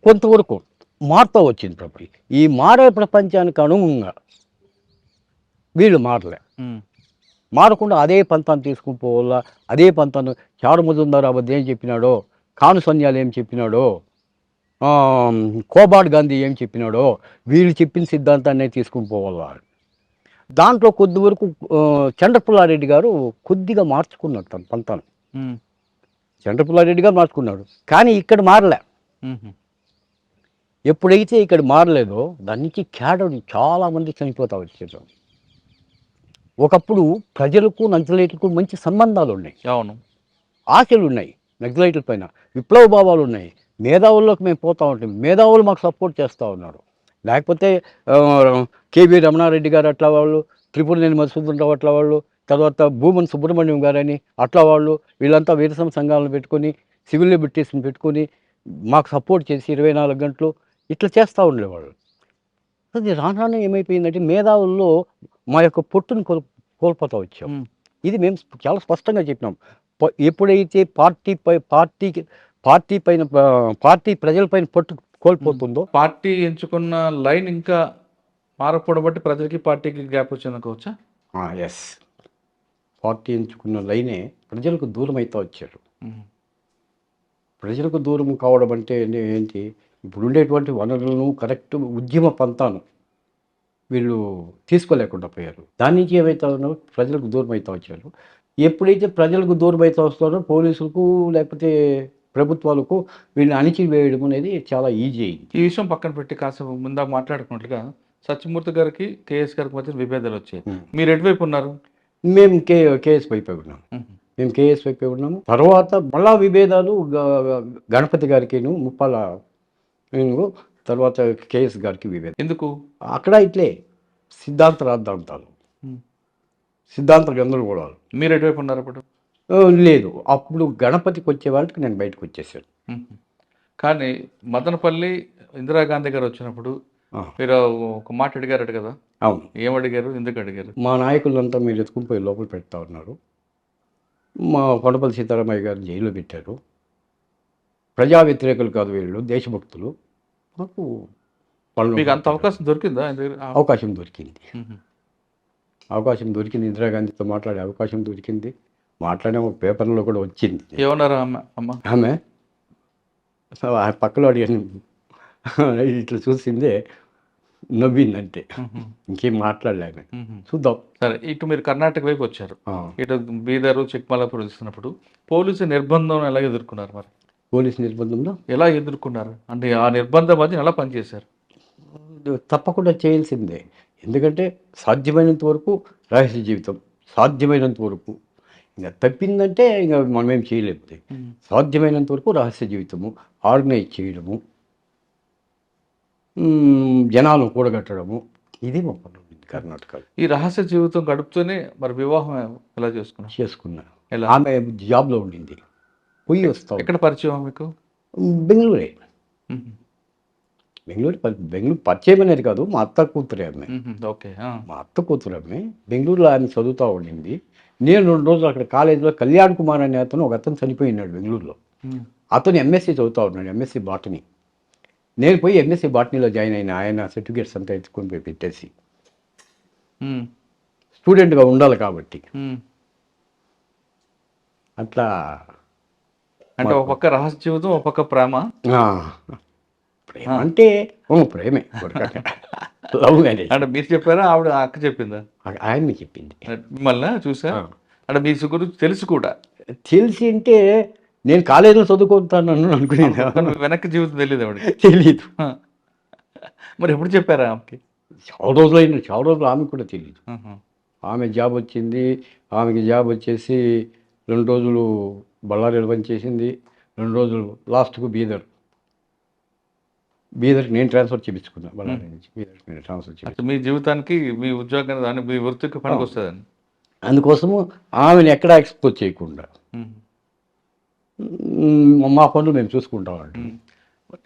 కొంతవరకు మారుతూ వచ్చింది ప్రపంచం. ఈ మారే ప్రపంచానికి అనుగుణంగా వీళ్ళు మారకుండా అదే పంతాన్ని తీసుకుని పోవాలా. అదే పంతాన్ని చారు మజుందార్ అబద్ధి ఏం చెప్పినాడో, కాను సన్యాలు ఏం చెప్పినాడో, కోబాడ్ గాంధీ ఏం చెప్పినాడో, వీళ్ళు చెప్పిన సిద్ధాంతాన్ని తీసుకుని పోవాలా. దాంట్లో కొద్ది వరకు చంద్రపుల్లారెడ్డి గారు కొద్దిగా మార్చుకున్నాడు తన పంతాన్ని. చంద్రపుల్లారెడ్డి గారు మార్చుకున్నాడు, కానీ ఇక్కడ మారలే. ఎప్పుడైతే ఇక్కడ మారలేదో దాని నుంచి క్యాడర్ చాలామంది చనిపోతా వచ్చారు. ఒకప్పుడు ప్రజలకు నక్సలైట్లకు మంచి సంబంధాలు ఉన్నాయి, అవును, ఆశలు ఉన్నాయి, నక్సలైట్ల పైన విప్లవ భావాలు ఉన్నాయి. మేధావుల్లోకి మేము పోతూ ఉంటాం, మేధావులు మాకు సపోర్ట్ చేస్తూ ఉన్నారు. లేకపోతే కేవీ రమణారెడ్డి గారు అట్లా వాళ్ళు, త్రిపురనేని మధుసూదనరావు అట్లా వాళ్ళు, తర్వాత భూమన్ సుబ్రహ్మణ్యం గారని అట్లా వాళ్ళు, వీళ్ళంతా వీరసం సంఘాలను పెట్టుకొని, సివిల్ లిబర్టీస్ని పెట్టుకొని మాకు సపోర్ట్ చేసి 24 గంటలు ఇట్లా చేస్తూ ఉండేవాళ్ళు. అది రాను ఏమైపోయిందంటే మేధావుల్లో మా యొక్క పొట్టును కోల్పోతూ వచ్చాం. ఇది మేము చాలా స్పష్టంగా చెప్పినాం. ఎప్పుడైతే పార్టీ ప్రజలపైన పట్టు కోల్పోతుందో, పార్టీ ఎంచుకున్న లైన్ ఇంకా మారకపోవడం బట్టి ప్రజలకి పార్టీకి గ్యాప్ వచ్చిందనుకోవచ్చా? ఎస్, పార్టీ ఎంచుకున్న లైనే ప్రజలకు దూరం అవుతూ వచ్చారు. ప్రజలకు దూరం కావడం అంటే ఏంటి, ఇప్పుడు ఉండేటువంటి వనరులను కరెక్ట్ ఉద్యమ పంతాను వీళ్ళు తీసుకోలేకుండా పోయారు. దాని నుంచి ఏమైతే ఉన్నారో ప్రజలకు దూరం అవుతూ వచ్చారు. ఎప్పుడైతే ప్రజలకు దూరం అవుతూ వస్తారో పోలీసులకు లేకపోతే ప్రభుత్వాలకు వీళ్ళని అణిచివేయడం అనేది చాలా ఈజీ అయింది. ఈ విషయం పక్కన పెట్టి కాసేపు ముందాక మాట్లాడుకున్నట్లుగా సత్యమూర్తి గారికి కేఎస్ గారికి మధ్య విభేదాలు వచ్చాయి. మీరు ఎటువైపు ఉన్నారు? మేము కేఎస్ వైపే ఉన్నాము. మేము కేఎస్ వైపే ఉన్నాము. తర్వాత మళ్ళా విభేదాలు గణపతి గారికిను, ముప్పాల తర్వాత కేఎస్ గారికి విభేదం. ఎందుకు? అక్కడ ఇట్లే సిద్ధాంత రాద్ధాంతాలు, సిద్ధాంత గందరగోళాలు. మీరు ఎటువైపు ఉన్నారు అప్పుడు? లేదు, అప్పుడు గణపతికి వచ్చే వాళ్ళకి నేను బయటకు వచ్చేసాను. కానీ మదనపల్లి ఇందిరాగాంధీ గారు వచ్చినప్పుడు మీరు ఒక మాట అడిగారట కదా? అవును. ఏమడిగారు, ఎందుకు అడిగారు? మా నాయకులంతా మీరు ఎత్తుకుని లోపల పెడతా ఉన్నారు, మా కొండపల్లి సీతారామయ్య గారు జైల్లో పెట్టారు, ప్రజా వ్యతిరేకులు కాదు వీళ్ళు, దేశభక్తులు. నాకు మీకు అంత అవకాశం దొరికిందా? అవకాశం దొరికింది, ఇందిరాగాంధీతో మాట్లాడే అవకాశం దొరికింది. మాట్లాడే పేపర్లో కూడా వచ్చింది. ఏమన్నారు ఆమె? పక్కలో అడిగాను, ఇట్లా చూసిందే నవ్విందంటే, ఇంకేం మాట్లాడలేము. చూద్దాం. సరే, ఇటు మీరు కర్ణాటక వైపు వచ్చారు, ఇటు బీదరు, చిక్మలాపూర్ వస్తున్నప్పుడు పోలీసు నిర్బంధం ఎలా ఎదుర్కొన్నారు? మరి పోలీసు నిర్బంధంలో ఎలా ఎదుర్కొన్నారు అంటే ఆ నిర్బంధం మధ్య ఎలా పనిచేశారు? తప్పకుండా చేయాల్సిందే, ఎందుకంటే సాధ్యమైనంత వరకు రహస్య జీవితం సాధ్యమైనంత వరకు. ఇంకా తప్పిందంటే ఇంకా మనమేం చేయలేము. సాధ్యమైనంత వరకు రహస్య జీవితము, ఆర్గనైజ్ చేయడము, జనాలను కూడగట్టడము, ఇది మా పనులు కర్ణాటకలో. ఈ రహస్య జీవితం గడుపుతూనే మరి వివాహం ఎలా చేసుకున్నా. ఎలా? ఆమె జాబ్లో ఉండింది, పోయి వస్తాం. ఎక్కడ పరిచయం మీకు? బెంగళూరే. బెంగళూరు పరిచయం అనేది కాదు, మా అత్త కూతురే ఆమె. ఓకే. మా అత్త కూతురు ఆమె బెంగళూరులో ఆమె చదువుతూ ఉండింది. నేను 2 రోజులు అక్కడ కాలేజీలో కళ్యాణ్ కుమార్ అనే అతను, ఒక అతను చనిపోయినాడు బెంగళూరులో. అతను ఎంఎస్సీ చదువుతూ ఉన్నాడు, ఎంఎస్సీ బాటనీ. నేను పోయి ఎంఎస్సీ బాటనీలో జాయిన్ అయిన. ఆయన సర్టిఫికేట్స్ అంతా ఎత్తుకొని పోయి పెట్టేసి, స్టూడెంట్గా ఉండాలి కాబట్టి అట్లా. అంటే ఒక పక్క రహస్య జీవితం, ఒక పక్క ప్రేమ. ప్రేమ అంటే ప్రేమే, లవ్ మ్యారేజ్. అంటే మీరు చెప్పారా, ఆవిడ అక్క చెప్పిందా? ఆయన్ని చెప్పింది. మిమ్మల్ని చూసా అంటే మీ గురించి తెలుసు కూడా? తెలిసి అంటే నేను కాలేజీలో చదువుకుంటాను అనుకునేది. వెనక్కి జీవితం తెలియదు ఆవిడకి? తెలీదు. మరి ఎప్పుడు చెప్పారా ఆమెకి? చాలా రోజులు ఆమెకు కూడా తెలియదు. ఆమె జాబ్ వచ్చింది, ఆమెకి జాబ్ వచ్చేసి 2 రోజులు బళ్ళారిలో పనిచేసింది, 2 రోజులు లాస్ట్కు బీదర్కి నేను ట్రాన్స్ఫర్ చేయించుకున్నా. బళ్ళారి నుంచి బీదర్కి నేను ట్రాన్స్ఫర్ చేయించుకున్నా. మీ జీవితానికి, మీ ఉద్యోగానికి, మీ వృత్తికి పనికి వస్తుందని. అందుకోసము ఆమెను ఎక్కడా ఎక్స్పోజ్ చేయకుండా మా పనులు మేము చూసుకుంటామండి.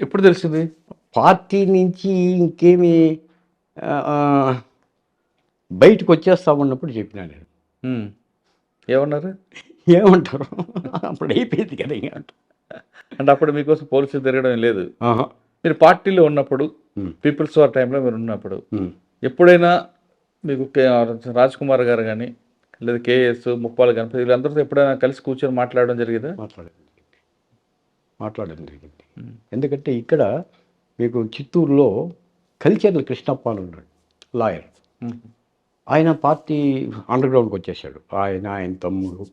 ఎప్పుడు తెలిసింది? పార్టీ నుంచి ఇంకేమి బయటకు వచ్చేస్తామన్నప్పుడు చెప్పినా నేను. ఏమన్నారు? ఏమంటారు, అప్పుడు అయిపోయింది కదా. అంటే అప్పుడు మీకోసం పోలీసులు తిరగడం లేదు. మీరు పార్టీలో ఉన్నప్పుడు, పీపుల్స్ వార్ టైంలో మీరు ఉన్నప్పుడు ఎప్పుడైనా మీకు రాజ్ కుమార్ గారు కానీ, లేదా కేఎస్, ముప్పాల గణపతి, వీళ్ళందరితో ఎప్పుడైనా కలిసి కూర్చొని మాట్లాడడం జరిగిందా? మాట్లాడడం జరిగింది. ఎందుకంటే ఇక్కడ మీకు చిత్తూరులో కల్చర్ల కృష్ణప్ప అని ఉన్నాడు, లాయర్. ఆయన పార్టీ అండర్ గ్రౌండ్కి వచ్చేసాడు. ఆయన తమ్ముడు,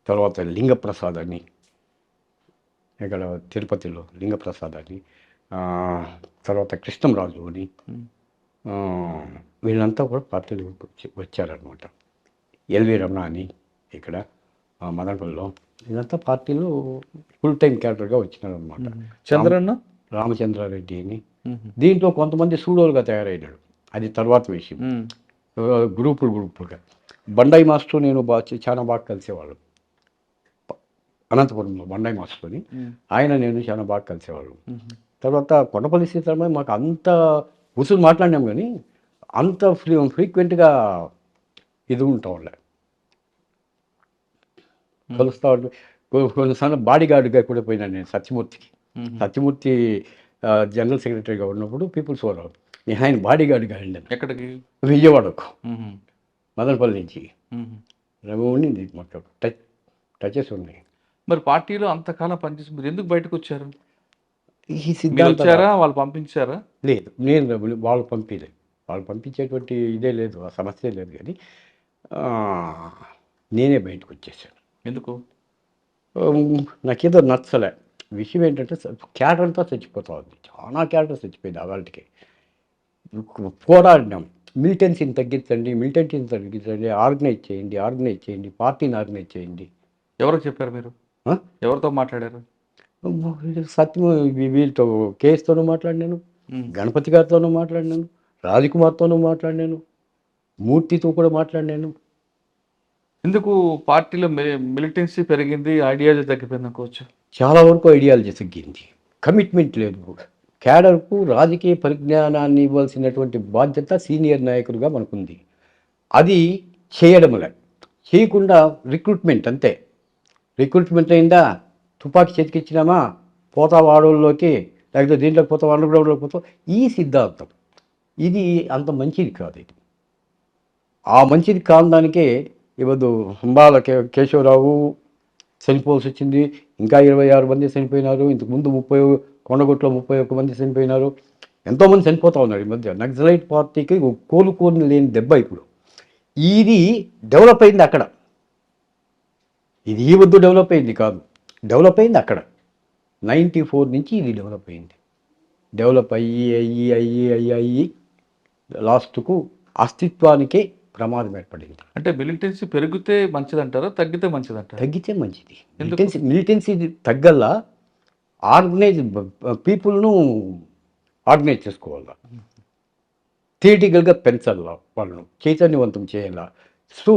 తర్వాత లింగప్రసాద్ అని, ఇక్కడ తిరుపతిలో లింగప్రసాద్ అని, తర్వాత కృష్ణంరాజు అని, వీళ్ళంతా కూడా పార్టీలు వచ్చారనమాట. ఎల్వి రమణ అని ఇక్కడ మదనపల్లిలో, వీళ్ళంతా పార్టీలో ఫుల్ టైం క్యాడర్గా వచ్చినారనమాట. చంద్రన్న, రామచంద్రారెడ్డి అని. దీంట్లో కొంతమంది సూడోలుగా తయారయ్యాడు, అది తర్వాత విషయం. గ్రూపులుగా బండాయి మాస్టర్ నేను చాలా బాగా కలిసేవాళ్ళు. అనంతపురంలో బండాయి మాస్టర్ని, ఆయన నేను చాలా బాగా కలిసేవాళ్ళు. తర్వాత కొండపల్లి సీతారామయ్య మాకు అంత ఉసులు మాట్లాడినాం, కానీ అంత ఫ్రీక్వెంట్గా ఇది ఉంటాం వాళ్ళ కలుస్తూ ఉంటే. కొన్నిసార్లు బాడీ గార్డ్గా కూడా పోయినాను నేను సత్యమూర్తి జనరల్ సెక్రటరీగా ఉన్నప్పుడు పీపుల్స్ వార్ ఆయన బాడీ గార్డ్గా వెళ్ళాను. ఎక్కడికి? విజయవాడకు, మదనపల్లి నుంచి ఉండింది. మాకు టచెస్ ఉన్నాయి. మరి పార్టీలో అంతకాలం పనిచేసి మీరు ఎందుకు బయటకు వచ్చారు? ఈ సిద్ధాంతం వాళ్ళు పంపించారా? లేదు, నేను వాళ్ళు పంపించలేదు. వాళ్ళు పంపించేటువంటి ఇదే లేదు, ఆ సమస్య లేదు. కానీ నేనే బయటకు వచ్చేసాను. ఎందుకు? నాకేదో నచ్చలే. విషయం ఏంటంటే క్యాడర్ అంతా చచ్చిపోతా ఉంది, చాలా క్యాడర్ చచ్చిపోయింది. వాళ్ళకి పోరాడినాం, మిలిటెన్సీని తగ్గించండి, ఆర్గనైజ్ చేయండి, పార్టీని ఆర్గనైజ్ చేయండి. ఎవరికి చెప్పారు మీరు? ఎవరితో మాట్లాడారు? సత్యం వీళ్ళతో, కేఎస్తోనూ మాట్లాడినాను, గణపతి గారితోనూ మాట్లాడినాను, రాజకుమార్తోనూ మాట్లాడినాను, మూర్తితో కూడా మాట్లాడినాను. ఎందుకు పార్టీలో మిలిటెన్సీ పెరిగింది, ఐడియాలజీ తగ్గిపోయింది అనుకోవచ్చు? చాలా వరకు ఐడియాలజీ తగ్గింది, కమిట్మెంట్ లేదు. క్యాడర్కు రాజకీయ పరిజ్ఞానాన్ని ఇవ్వాల్సినటువంటి బాధ్యత సీనియర్ నాయకులుగా మనకుంది, అది చేయకుండా రిక్రూట్మెంట్ అంతే. రిక్రూట్మెంట్ అయిందా, తుపాకీ చేతికిచ్చినామా, పోతావు ఆడోళ్ళలోకి, లేకపోతే దీంట్లోకి పోతావు, అండర్ గ్రౌండ్లోకి పోతావు. ఈ సిద్ధాంతం ఇది అంత మంచిది కాదు. ఇది ఆ మంచిది కాదానికే ఇవ్వదు. హంబాల కేశవరావు చనిపోవాల్సి వచ్చింది, ఇంకా 26 మంది చనిపోయినారు. ఇంతకుముందు కొండగుట్లో 31 మంది చనిపోయినారు. ఎంతోమంది చనిపోతూ ఉన్నారు ఈ మధ్య. నక్సలైట్ పార్టీకి కోలుకోని లేని దెబ్బ ఇప్పుడు. ఇది డెవలప్ అయింది అక్కడ, ఇది ఈ వద్దు డెవలప్ అయింది కాదు, డెవలప్ అయింది అక్కడ. 94 నుంచి ఇది డెవలప్ అయింది. డెవలప్ అయ్యి లాస్ట్కు అస్తిత్వానికే ప్రమాదం ఏర్పడింది. అంటే మిలిటెన్సీ పెరిగితే మంచిదంటారా, తగ్గితే మంచిదంటారా? తగ్గితే మంచిది. ఎందుకు? మిలిటెన్సీ తగ్గల్లా ఆర్గనైజ్ పీపుల్ను ఆర్గనైజ్ చేసుకోవాలా, థియటికల్గా పెంచాలా, వాళ్ళను చైతన్యవంతం చేయాలా. So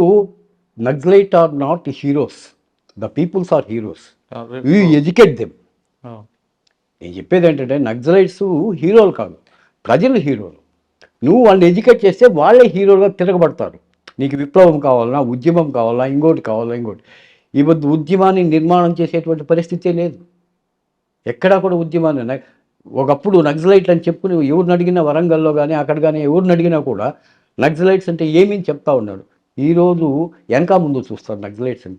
naxalite are not heroes, the peoples are heroes. We educate them. నేను చెప్పేది ఏంటంటే నక్సలైట్స్ హీరోలు కాదు, ప్రజలు హీరోలు. నువ్వు వాళ్ళని ఎడ్యుకేట్ చేస్తే వాళ్ళే హీరోలుగా తిరగబడతారు. నీకు విప్లవం కావాలన్నా, ఉద్యమం కావాలా, ఇంకోటి కావాలా, ఇంకోటి. ఈ వద్దు ఉద్యమాన్ని నిర్మాణం చేసేటువంటి పరిస్థితే లేదు. ఎక్కడా కూడా ఉద్యమాన్ని ఒకప్పుడు నక్సలైట్లు అని చెప్పుకుని ఎవరిని అడిగినా, వరంగల్లో కానీ అక్కడ కానీ ఎవరిని అడిగినా కూడా నక్సలైట్స్ అంటే ఏమీ చెప్తా ఉన్నాడు. ఈరోజు వెనక ముందు చూస్తారు నక్సలైట్స్ అని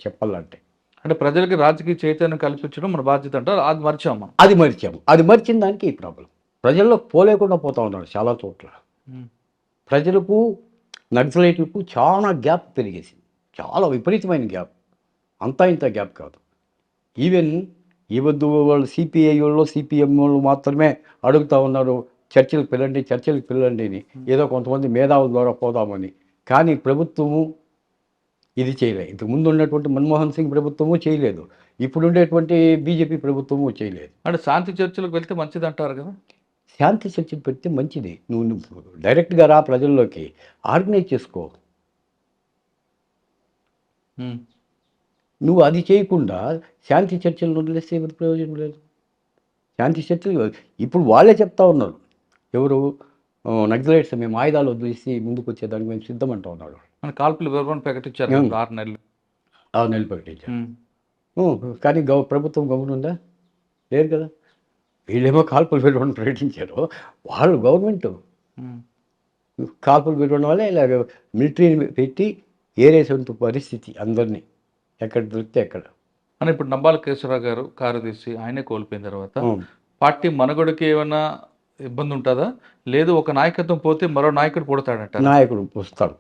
చెప్పాలంటే. అంటే ప్రజలకి రాజకీయ చైతన్యం కల్పించడం మన బాధ్యత అంటారు. అది మర్చాం మనం. అది మర్చిన దానికి ఈ ప్రాబ్లం. ప్రజల్లో పోలేకుండా పోతా ఉన్నాడు చాలా చోట్ల. ప్రజలకు నక్సలైట్లకు చాలా గ్యాప్ పెరిగేసింది, చాలా విపరీతమైన గ్యాప్. అంతా ఇంత గ్యాప్ కాదు. ఈవెన్ ఈ వద్దు వాళ్ళు సిపిఐ వాళ్ళు, సిపిఎం వాళ్ళు మాత్రమే అడుగుతూ ఉన్నారు చర్చలకు పిల్లండి అని. ఏదో కొంతమంది మేధావుల ద్వారా పోదామని. కానీ ప్రభుత్వము ఇది చేయలేదు. ఇంతకు ముందు ఉన్నటువంటి మన్మోహన్ సింగ్ ప్రభుత్వము చేయలేదు, ఇప్పుడు ఉండేటువంటి బీజేపీ ప్రభుత్వము చేయలేదు. అంటే శాంతి చర్చలకు వెళ్తే మంచిది అంటారు కదా. శాంతి చర్చలు పెడితే మంచిది. నువ్వు డైరెక్ట్గా రా, ప్రజల్లోకి ఆర్గనైజ్ చేసుకో. నువ్వు అది చేయకుండా శాంతి చర్చలు వదిలేస్తే ఏమి ప్రయోజనం లేదు. శాంతి చర్చలు ఇప్పుడు వాళ్ళే చెప్తా ఉన్నారు. ఎవరు? నక్సలైట్స్ మేము ఆయుధాలు వదిలేసి ముందుకు వచ్చేదానికి మేము సిద్ధం అంటూ ఉన్నాడు. మన కాల్పులు వివరణ ప్రకటించారు 6 నెలలు. 6 నెలలు ప్రకటించారు. కానీ ప్రభుత్వం గమనుందా? లేరు కదా. వీళ్ళేమో కాల్పులు విరమణ ప్రకటించారు, వాళ్ళు గవర్నమెంట్ కాల్పులు విరమణ వల్ల ఇలా మిలిటరీని పెట్టి ఏరేసేంత పరిస్థితి అందరినీ ఎక్కడ దొరికితే ఎక్కడ. అని ఇప్పుడు నంబాల కేశవరావు గారు కారు తీసి ఆయనే కోల్పోయిన తర్వాత పార్టీ మనుగడకి ఏమైనా ఇబ్బంది ఉంటుందా? లేదు ఒక నాయకత్వం పోతే మరో నాయకుడు పుడతాడంట. నాయకుడు వస్తాడు.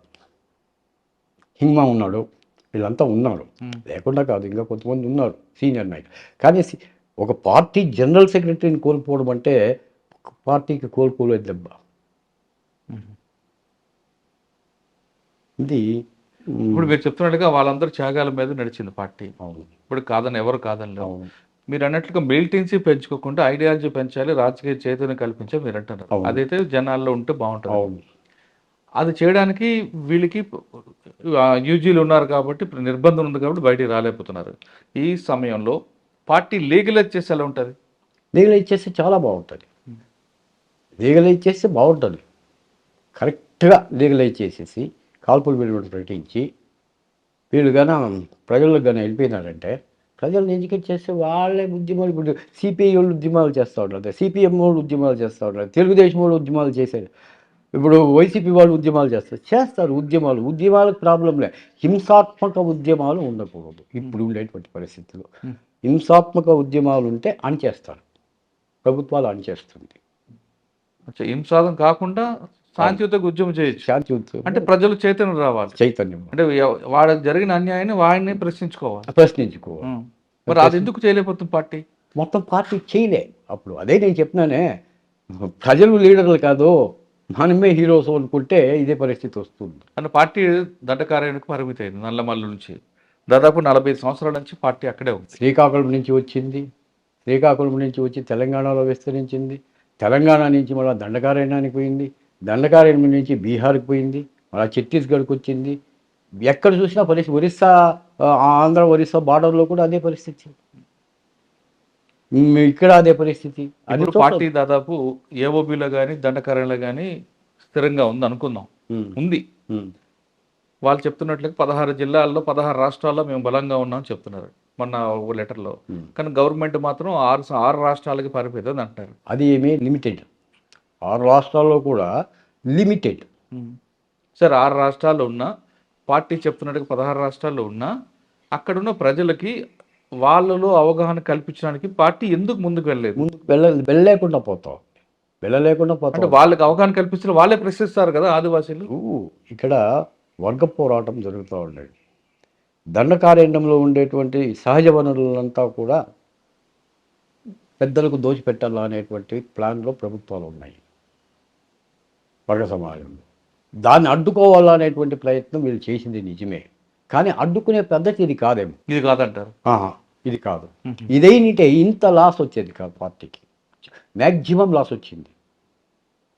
హింమా ఉన్నాడు, వీళ్ళంతా ఉన్నారు, లేకుండా కాదు, ఇంకా కొంతమంది ఉన్నారు సీనియర్ నాయకులు. కానీ ఒక పార్టీ జనరల్ సెక్రటరీని కోల్పోవడం అంటే పార్టీకి కోల్పోలేదు దెబ్బ. ఇది ఇప్పుడు మీరు చెప్తున్నట్టుగా వాళ్ళందరూ త్యాగాల మీద నడిచింది పార్టీ. అవును. ఇప్పుడు కాదని ఎవరు కాదని లేవు. అవును. మీరు అన్నట్లుగా మిలిటెన్సీ పెంచుకోకుండా ఐడియాలజీ పెంచాలి, రాజకీయ చైతన్యం కల్పించాలి మీరు అంటున్నారు. అదైతే జనాల్లో ఉంటే బాగుంటుంది. అవును. అది చేయడానికి వీళ్ళకి యూజీలు ఉన్నారు కాబట్టి, ఇప్పుడు నిర్బంధం ఉంది కాబట్టి బయటికి రాలేకపోతున్నారు. ఈ సమయంలో పార్టీ లీగలైజ్ చేసి ఎలా ఉంటుంది? లీగలైజ్ చేస్తే చాలా బాగుంటుంది. లీగలైజ్ చేస్తే బాగుంటుంది. కరెక్ట్గా లీగలైజ్ చేసేసి కాల్పులు విరమణ ప్రకటించి వీళ్ళు కానీ ప్రజలకు కానీ వెళ్ళిపోయినారంటే, ప్రజలను ఎడ్యుకేట్ చేస్తే వాళ్ళే ఉద్యమాలు. ఇప్పుడు సిపిఐ వాళ్ళు ఉద్యమాలు చేస్తూ ఉన్నారు, సిపిఎం వాళ్ళు ఉద్యమాలు చేస్తూ ఉన్నారు, తెలుగుదేశం వాళ్ళు ఉద్యమాలు చేశారు, ఇప్పుడు వైసీపీ వాళ్ళు ఉద్యమాలు చేస్తారు. ఉద్యమాలకు ప్రాబ్లంలే. హింసాత్మక ఉద్యమాలు ఉండకూడదు. ఇప్పుడు ఉండేటువంటి పరిస్థితుల్లో హింసాత్మక ఉద్యమాలు ఉంటే అణిచేస్తారు, ప్రభుత్వాలు అణిచేస్తుంది. హింసాదం కాకుండా శాంతియుతంగా ఉద్యమం చేయొచ్చు. శాంతియుతం అంటే ప్రజలు చైతన్యం రావాలి, చైతన్యం. అంటే వాడికి జరిగిన అన్యాయాన్ని వాడిని ప్రశ్నించుకోవాలి. మరి అది ఎందుకు చేయలేకపోతుంది పార్టీ? మొత్తం పార్టీ చేయలే అప్పుడు. అదే నేను చెప్పినానే, ప్రజలు లీడర్లు కాదు, మనమే హీరోస్ అనుకుంటే ఇదే పరిస్థితి వస్తుంది. అంటే పార్టీ దండకార్యానికి పరిమితి అయింది. నల్లమల్లు నుంచి దాదాపు 45 సంవత్సరాల నుంచి పార్టీ అక్కడే ఉంది. శ్రీకాకుళం నుంచి వచ్చింది, శ్రీకాకుళం నుంచి వచ్చి తెలంగాణలో విస్తరించింది, తెలంగాణ నుంచి మళ్ళీ దండకారణ్యానికి పోయింది, దండకారణ్యం నుంచి బీహార్కి పోయింది, మళ్ళీ ఛత్తీస్గఢ్కి వచ్చింది. ఎక్కడ చూసినా పరిస్థితి. ఒరిస్సా, ఆంధ్ర ఒరిస్సా బార్డర్లో కూడా అదే పరిస్థితి, ఇక్కడ అదే పరిస్థితి. ఇప్పుడు పార్టీ దాదాపు ఏఓబీలో కానీ దండకారణ్యంలో కానీ స్థిరంగా ఉంది అనుకుందాం. ఉంది. వాళ్ళు చెప్తున్నట్లుగా 16 జిల్లాల్లో 16 రాష్ట్రాల్లో మేము బలంగా ఉన్నామని చెప్తున్నారు మొన్న ఒక లెటర్లో. కానీ గవర్నమెంట్ మాత్రం 6 రాష్ట్రాలకి పరిమితం అంటారు. అది ఏమీ లిమిటెడ్. 6 రాష్ట్రాల్లో కూడా లిమిటెడ్. సరే, 6 రాష్ట్రాల్లో ఉన్న పార్టీ చెప్తున్నట్టుగా 16 రాష్ట్రాల్లో ఉన్నా అక్కడున్న ప్రజలకి వాళ్ళలో అవగాహన కల్పించడానికి పార్టీ ఎందుకు ముందుకు వెళ్ళలేదు? వెళ్ళలేకుండా పోతాం. అంటే వాళ్ళకి అవగాహన కల్పించిన వాళ్ళే ప్రశ్నిస్తారు కదా ఆదివాసీలు. ఇక్కడ వర్గ పోరాటం జరుగుతూ ఉండేది. దండకారణ్యంలో ఉండేటువంటి సహజ వనరులంతా కూడా పెద్దలకు దోచిపెట్టాలా అనేటువంటి ప్లాన్లో ప్రభుత్వాలు ఉన్నాయి వర్గ సమాజంలో. దాన్ని అడ్డుకోవాలనేటువంటి ప్రయత్నం వీళ్ళు చేసింది నిజమే, కానీ అడ్డుకునే పద్ధతి ఇది కాదేమో. ఇది కాదంటారు. ఆహా, ఇది కాదు. ఇదేంటే ఇంత లాస్ వచ్చేది కాదు పార్టీకి, మ్యాక్సిమం లాస్ వచ్చింది,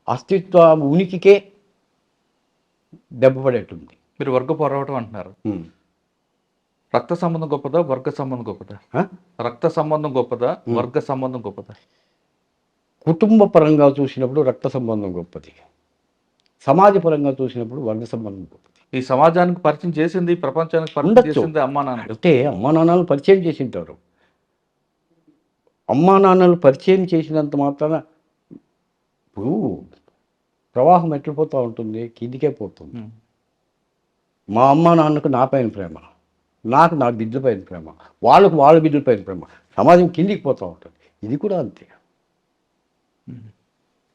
అస్తిత్వ ఉనికికే దెబ్బ పడేటుంది. మీరు వర్గ పోరాటం అంటున్నారు. రక్త సంబంధం గొప్పదా, వర్గ సంబంధం గొప్పదా? రక్త సంబంధం గొప్పదా, వర్గ సంబంధం గొప్పదా? కుటుంబ పరంగా చూసినప్పుడు రక్త సంబంధం గొప్పది, సమాజ పరంగా చూసినప్పుడు వర్గ సంబంధం గొప్పది. ఈ సమాజానికి పరిచయం చేసింది, ప్రపంచానికి పరిచయం ఉండొచ్చు. చేసింది అమ్మా నాన్న. అంటే అమ్మా నాన్నలు పరిచయం చేసి ఉంటారు. అమ్మా నాన్నలు పరిచయం చేసినంత మాత్రాన ఇప్పుడు ప్రవాహం ఎట్లా పోతూ ఉంటుంది, కిందికే పోతుంది. మా అమ్మ నాన్నకు నా పైన ప్రేమ, నాకు నా బిడ్డల పైన ప్రేమ, వాళ్ళకు వాళ్ళ బిడ్డల పైన ప్రేమ, సమాజం కిందికి పోతూ ఉంటుంది. ఇది కూడా అంతే,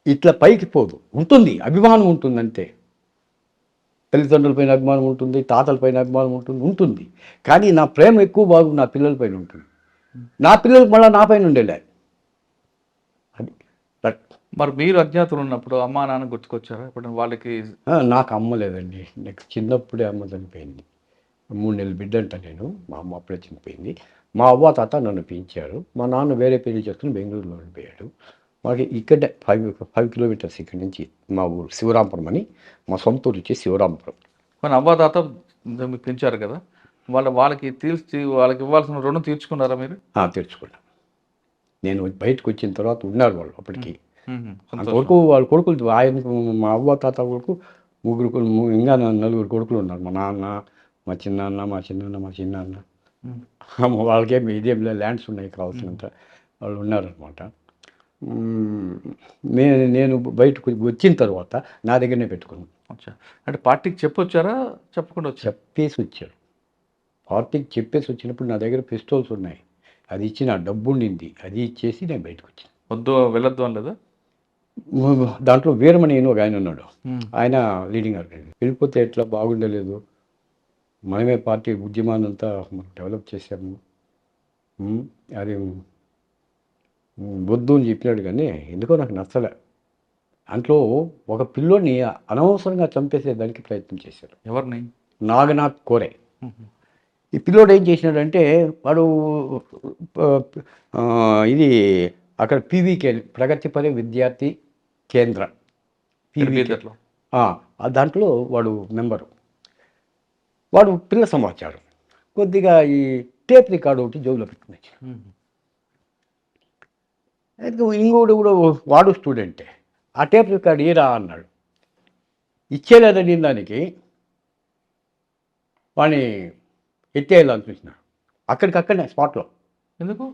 ఇట్లా పైకి పోదు, ఉంటుంది అభిమానం ఉంటుంది అంతే. తల్లిదండ్రులపైన అభిమానం ఉంటుంది, తాతలపైన అభిమానం ఉంటుంది. కానీ నా ప్రేమ ఎక్కువ భాగం నా పిల్లలపైన ఉంటుంది. నా పిల్లలకు మళ్ళీ నా పైన ఉండేలే. అది మరి మీరు అజ్ఞాతులు ఉన్నప్పుడు అమ్మా నాన్న గుర్తుకొచ్చారా ఇప్పుడు వాళ్ళకి? నాకు అమ్మ లేదండి, నాకు చిన్నప్పుడే అమ్మ చనిపోయింది. 3 నెలల బిడ్డ అంట నేను, మా అమ్మ అప్పుడే చనిపోయింది. మా అవ్వ తాత నన్ను పెంచారు. మా నాన్న వేరే పెళ్లి చేసుకుని బెంగళూరులో ఉండిపోయాడు. మాకు ఇక్కడే 5 కిలోమీటర్స్ ఇక్కడి నుంచి మా ఊరు శివరాంపురం అని, మా సొంత ఊరు వచ్చి శివరాంపురం. మన అవ్వదాత మీకు పెంచారు కదా, వాళ్ళకి ఇవ్వాల్సిన రుణం తీర్చుకున్నారా మీరు? తీర్చుకున్నాను. నేను బయటకు వచ్చిన తర్వాత ఉన్నారు వాళ్ళు అప్పటికి. అంతవరకు వాళ్ళ కొడుకులు, ఆయనకు మా అవ్వ తాత కొడుకు 3 ఇంకా 4 కొడుకులు ఉన్నారు. మా నాన్న, మా చిన్నాన్న, మా చిన్నాన్న. వాళ్ళకేం ఇదేం ల్యాండ్స్ ఉన్నాయి కావాల్సినంత, వాళ్ళు ఉన్నారనమాట. నేను బయటకు వచ్చిన తర్వాత నా దగ్గరనే పెట్టుకున్నాను. అంటే పార్టీకి చెప్పొచ్చారా, చెప్పకుండా వచ్చారు? చెప్పేసి వచ్చారు. పార్టీకి చెప్పేసి వచ్చినప్పుడు నా దగ్గర పిస్టోల్స్ ఉన్నాయి, అది ఇచ్చి నా డబ్బు ఉండింది, అది ఇచ్చేసి నేను బయటకు వచ్చాను. వద్దు వెళ్ళొద్దు అని లేదా? దాంట్లో వీరమణి అని ఒక ఆయన ఉన్నాడు, ఆయన లీడింగ్ ఆర్గనైజర్. వెళ్ళిపోతే ఎట్లా, బాగుండలేదు. మనమే పార్టీ ఉద్యమాన్ని అంతా మనం డెవలప్ చేసాము, అది వద్దు అని చెప్పినాడు. కానీ ఎందుకో నాకు నచ్చలే. దాంట్లో ఒక పిల్లోని అనవసరంగా చంపేసేదానికి ప్రయత్నం చేశారు. ఎవరిని? నాగనాథ్ కోరే. ఈ పిల్లోడు ఏం చేసినాడంటే, వాడు ఇది అక్కడ పీవీకే ప్రగతిపర విద్యార్థి కేంద్ర బీదర్లో. దాంట్లో వాడు మెంబరు. వాడు పిల్ల సమాచారం కొద్దిగా ఈ టేప్ రికార్డు ఒకటి జోబులో పెట్టుకుని ఇంకోడు కూడా వాడు స్టూడెంటే. ఆ టేప్ రికార్డు ఏరా అన్నాడు. ఇచ్చేలేదని దానికి వాడిని ఎత్తేయాలని చూసినాడు అక్కడికక్కడనే స్పాట్లో. ఎందుకు?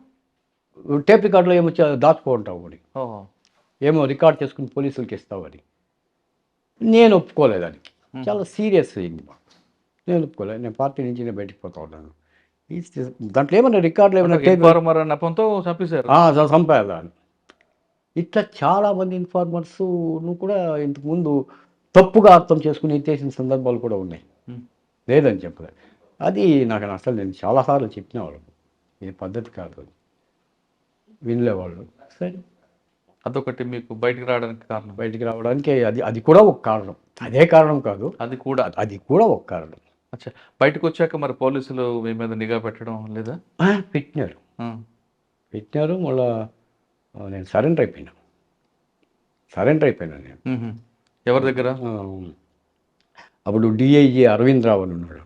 టేప్ రికార్డులో ఏమో దాచుకుంటావు అని, ఓహో, ఏమో రికార్డ్ చేసుకుని పోలీసులకి ఇస్తావు అని. నేను ఒప్పుకోలేదానికి, చాలా సీరియస్ అయింది. నేను ఒప్పుకోలేదు. నేను పార్టీ నుంచి నేను బయటికి పోతా ఉన్నాను. దాంట్లో ఏమన్నా రికార్డులు ఏమన్నా నెపంతో చంపేశారు, చంపేయాలని. ఇట్లా చాలామంది ఇన్ఫార్మర్స్ను కూడా ఇంతకుముందు తప్పుగా అర్థం చేసుకుని ఎత్తేసిన సందర్భాలు కూడా ఉన్నాయి. లేదని చెప్పలేదు. అది నాకు అసలు నేను చాలాసార్లు చెప్పిన వాళ్ళకు, ఇది పద్ధతి కాదు అని. వినలేవాళ్ళు. సరే, అదొకటి మీకు బయటికి రావడానికి కారణం. బయటికి రావడానికి అది కూడా ఒక కారణం. అదే కారణం కాదు, అది కూడా ఒక కారణం. అచ్చా, బయటకు వచ్చాక మరి పోలీసులు మీ మీద నిఘా పెట్టడం లేదా? పెట్టినారు. మళ్ళా నేను సరెండర్ అయిపోయినా నేను. ఎవరి దగ్గర? అప్పుడు డిఐజీ అరవింద్ రావు అని ఉన్నాడు.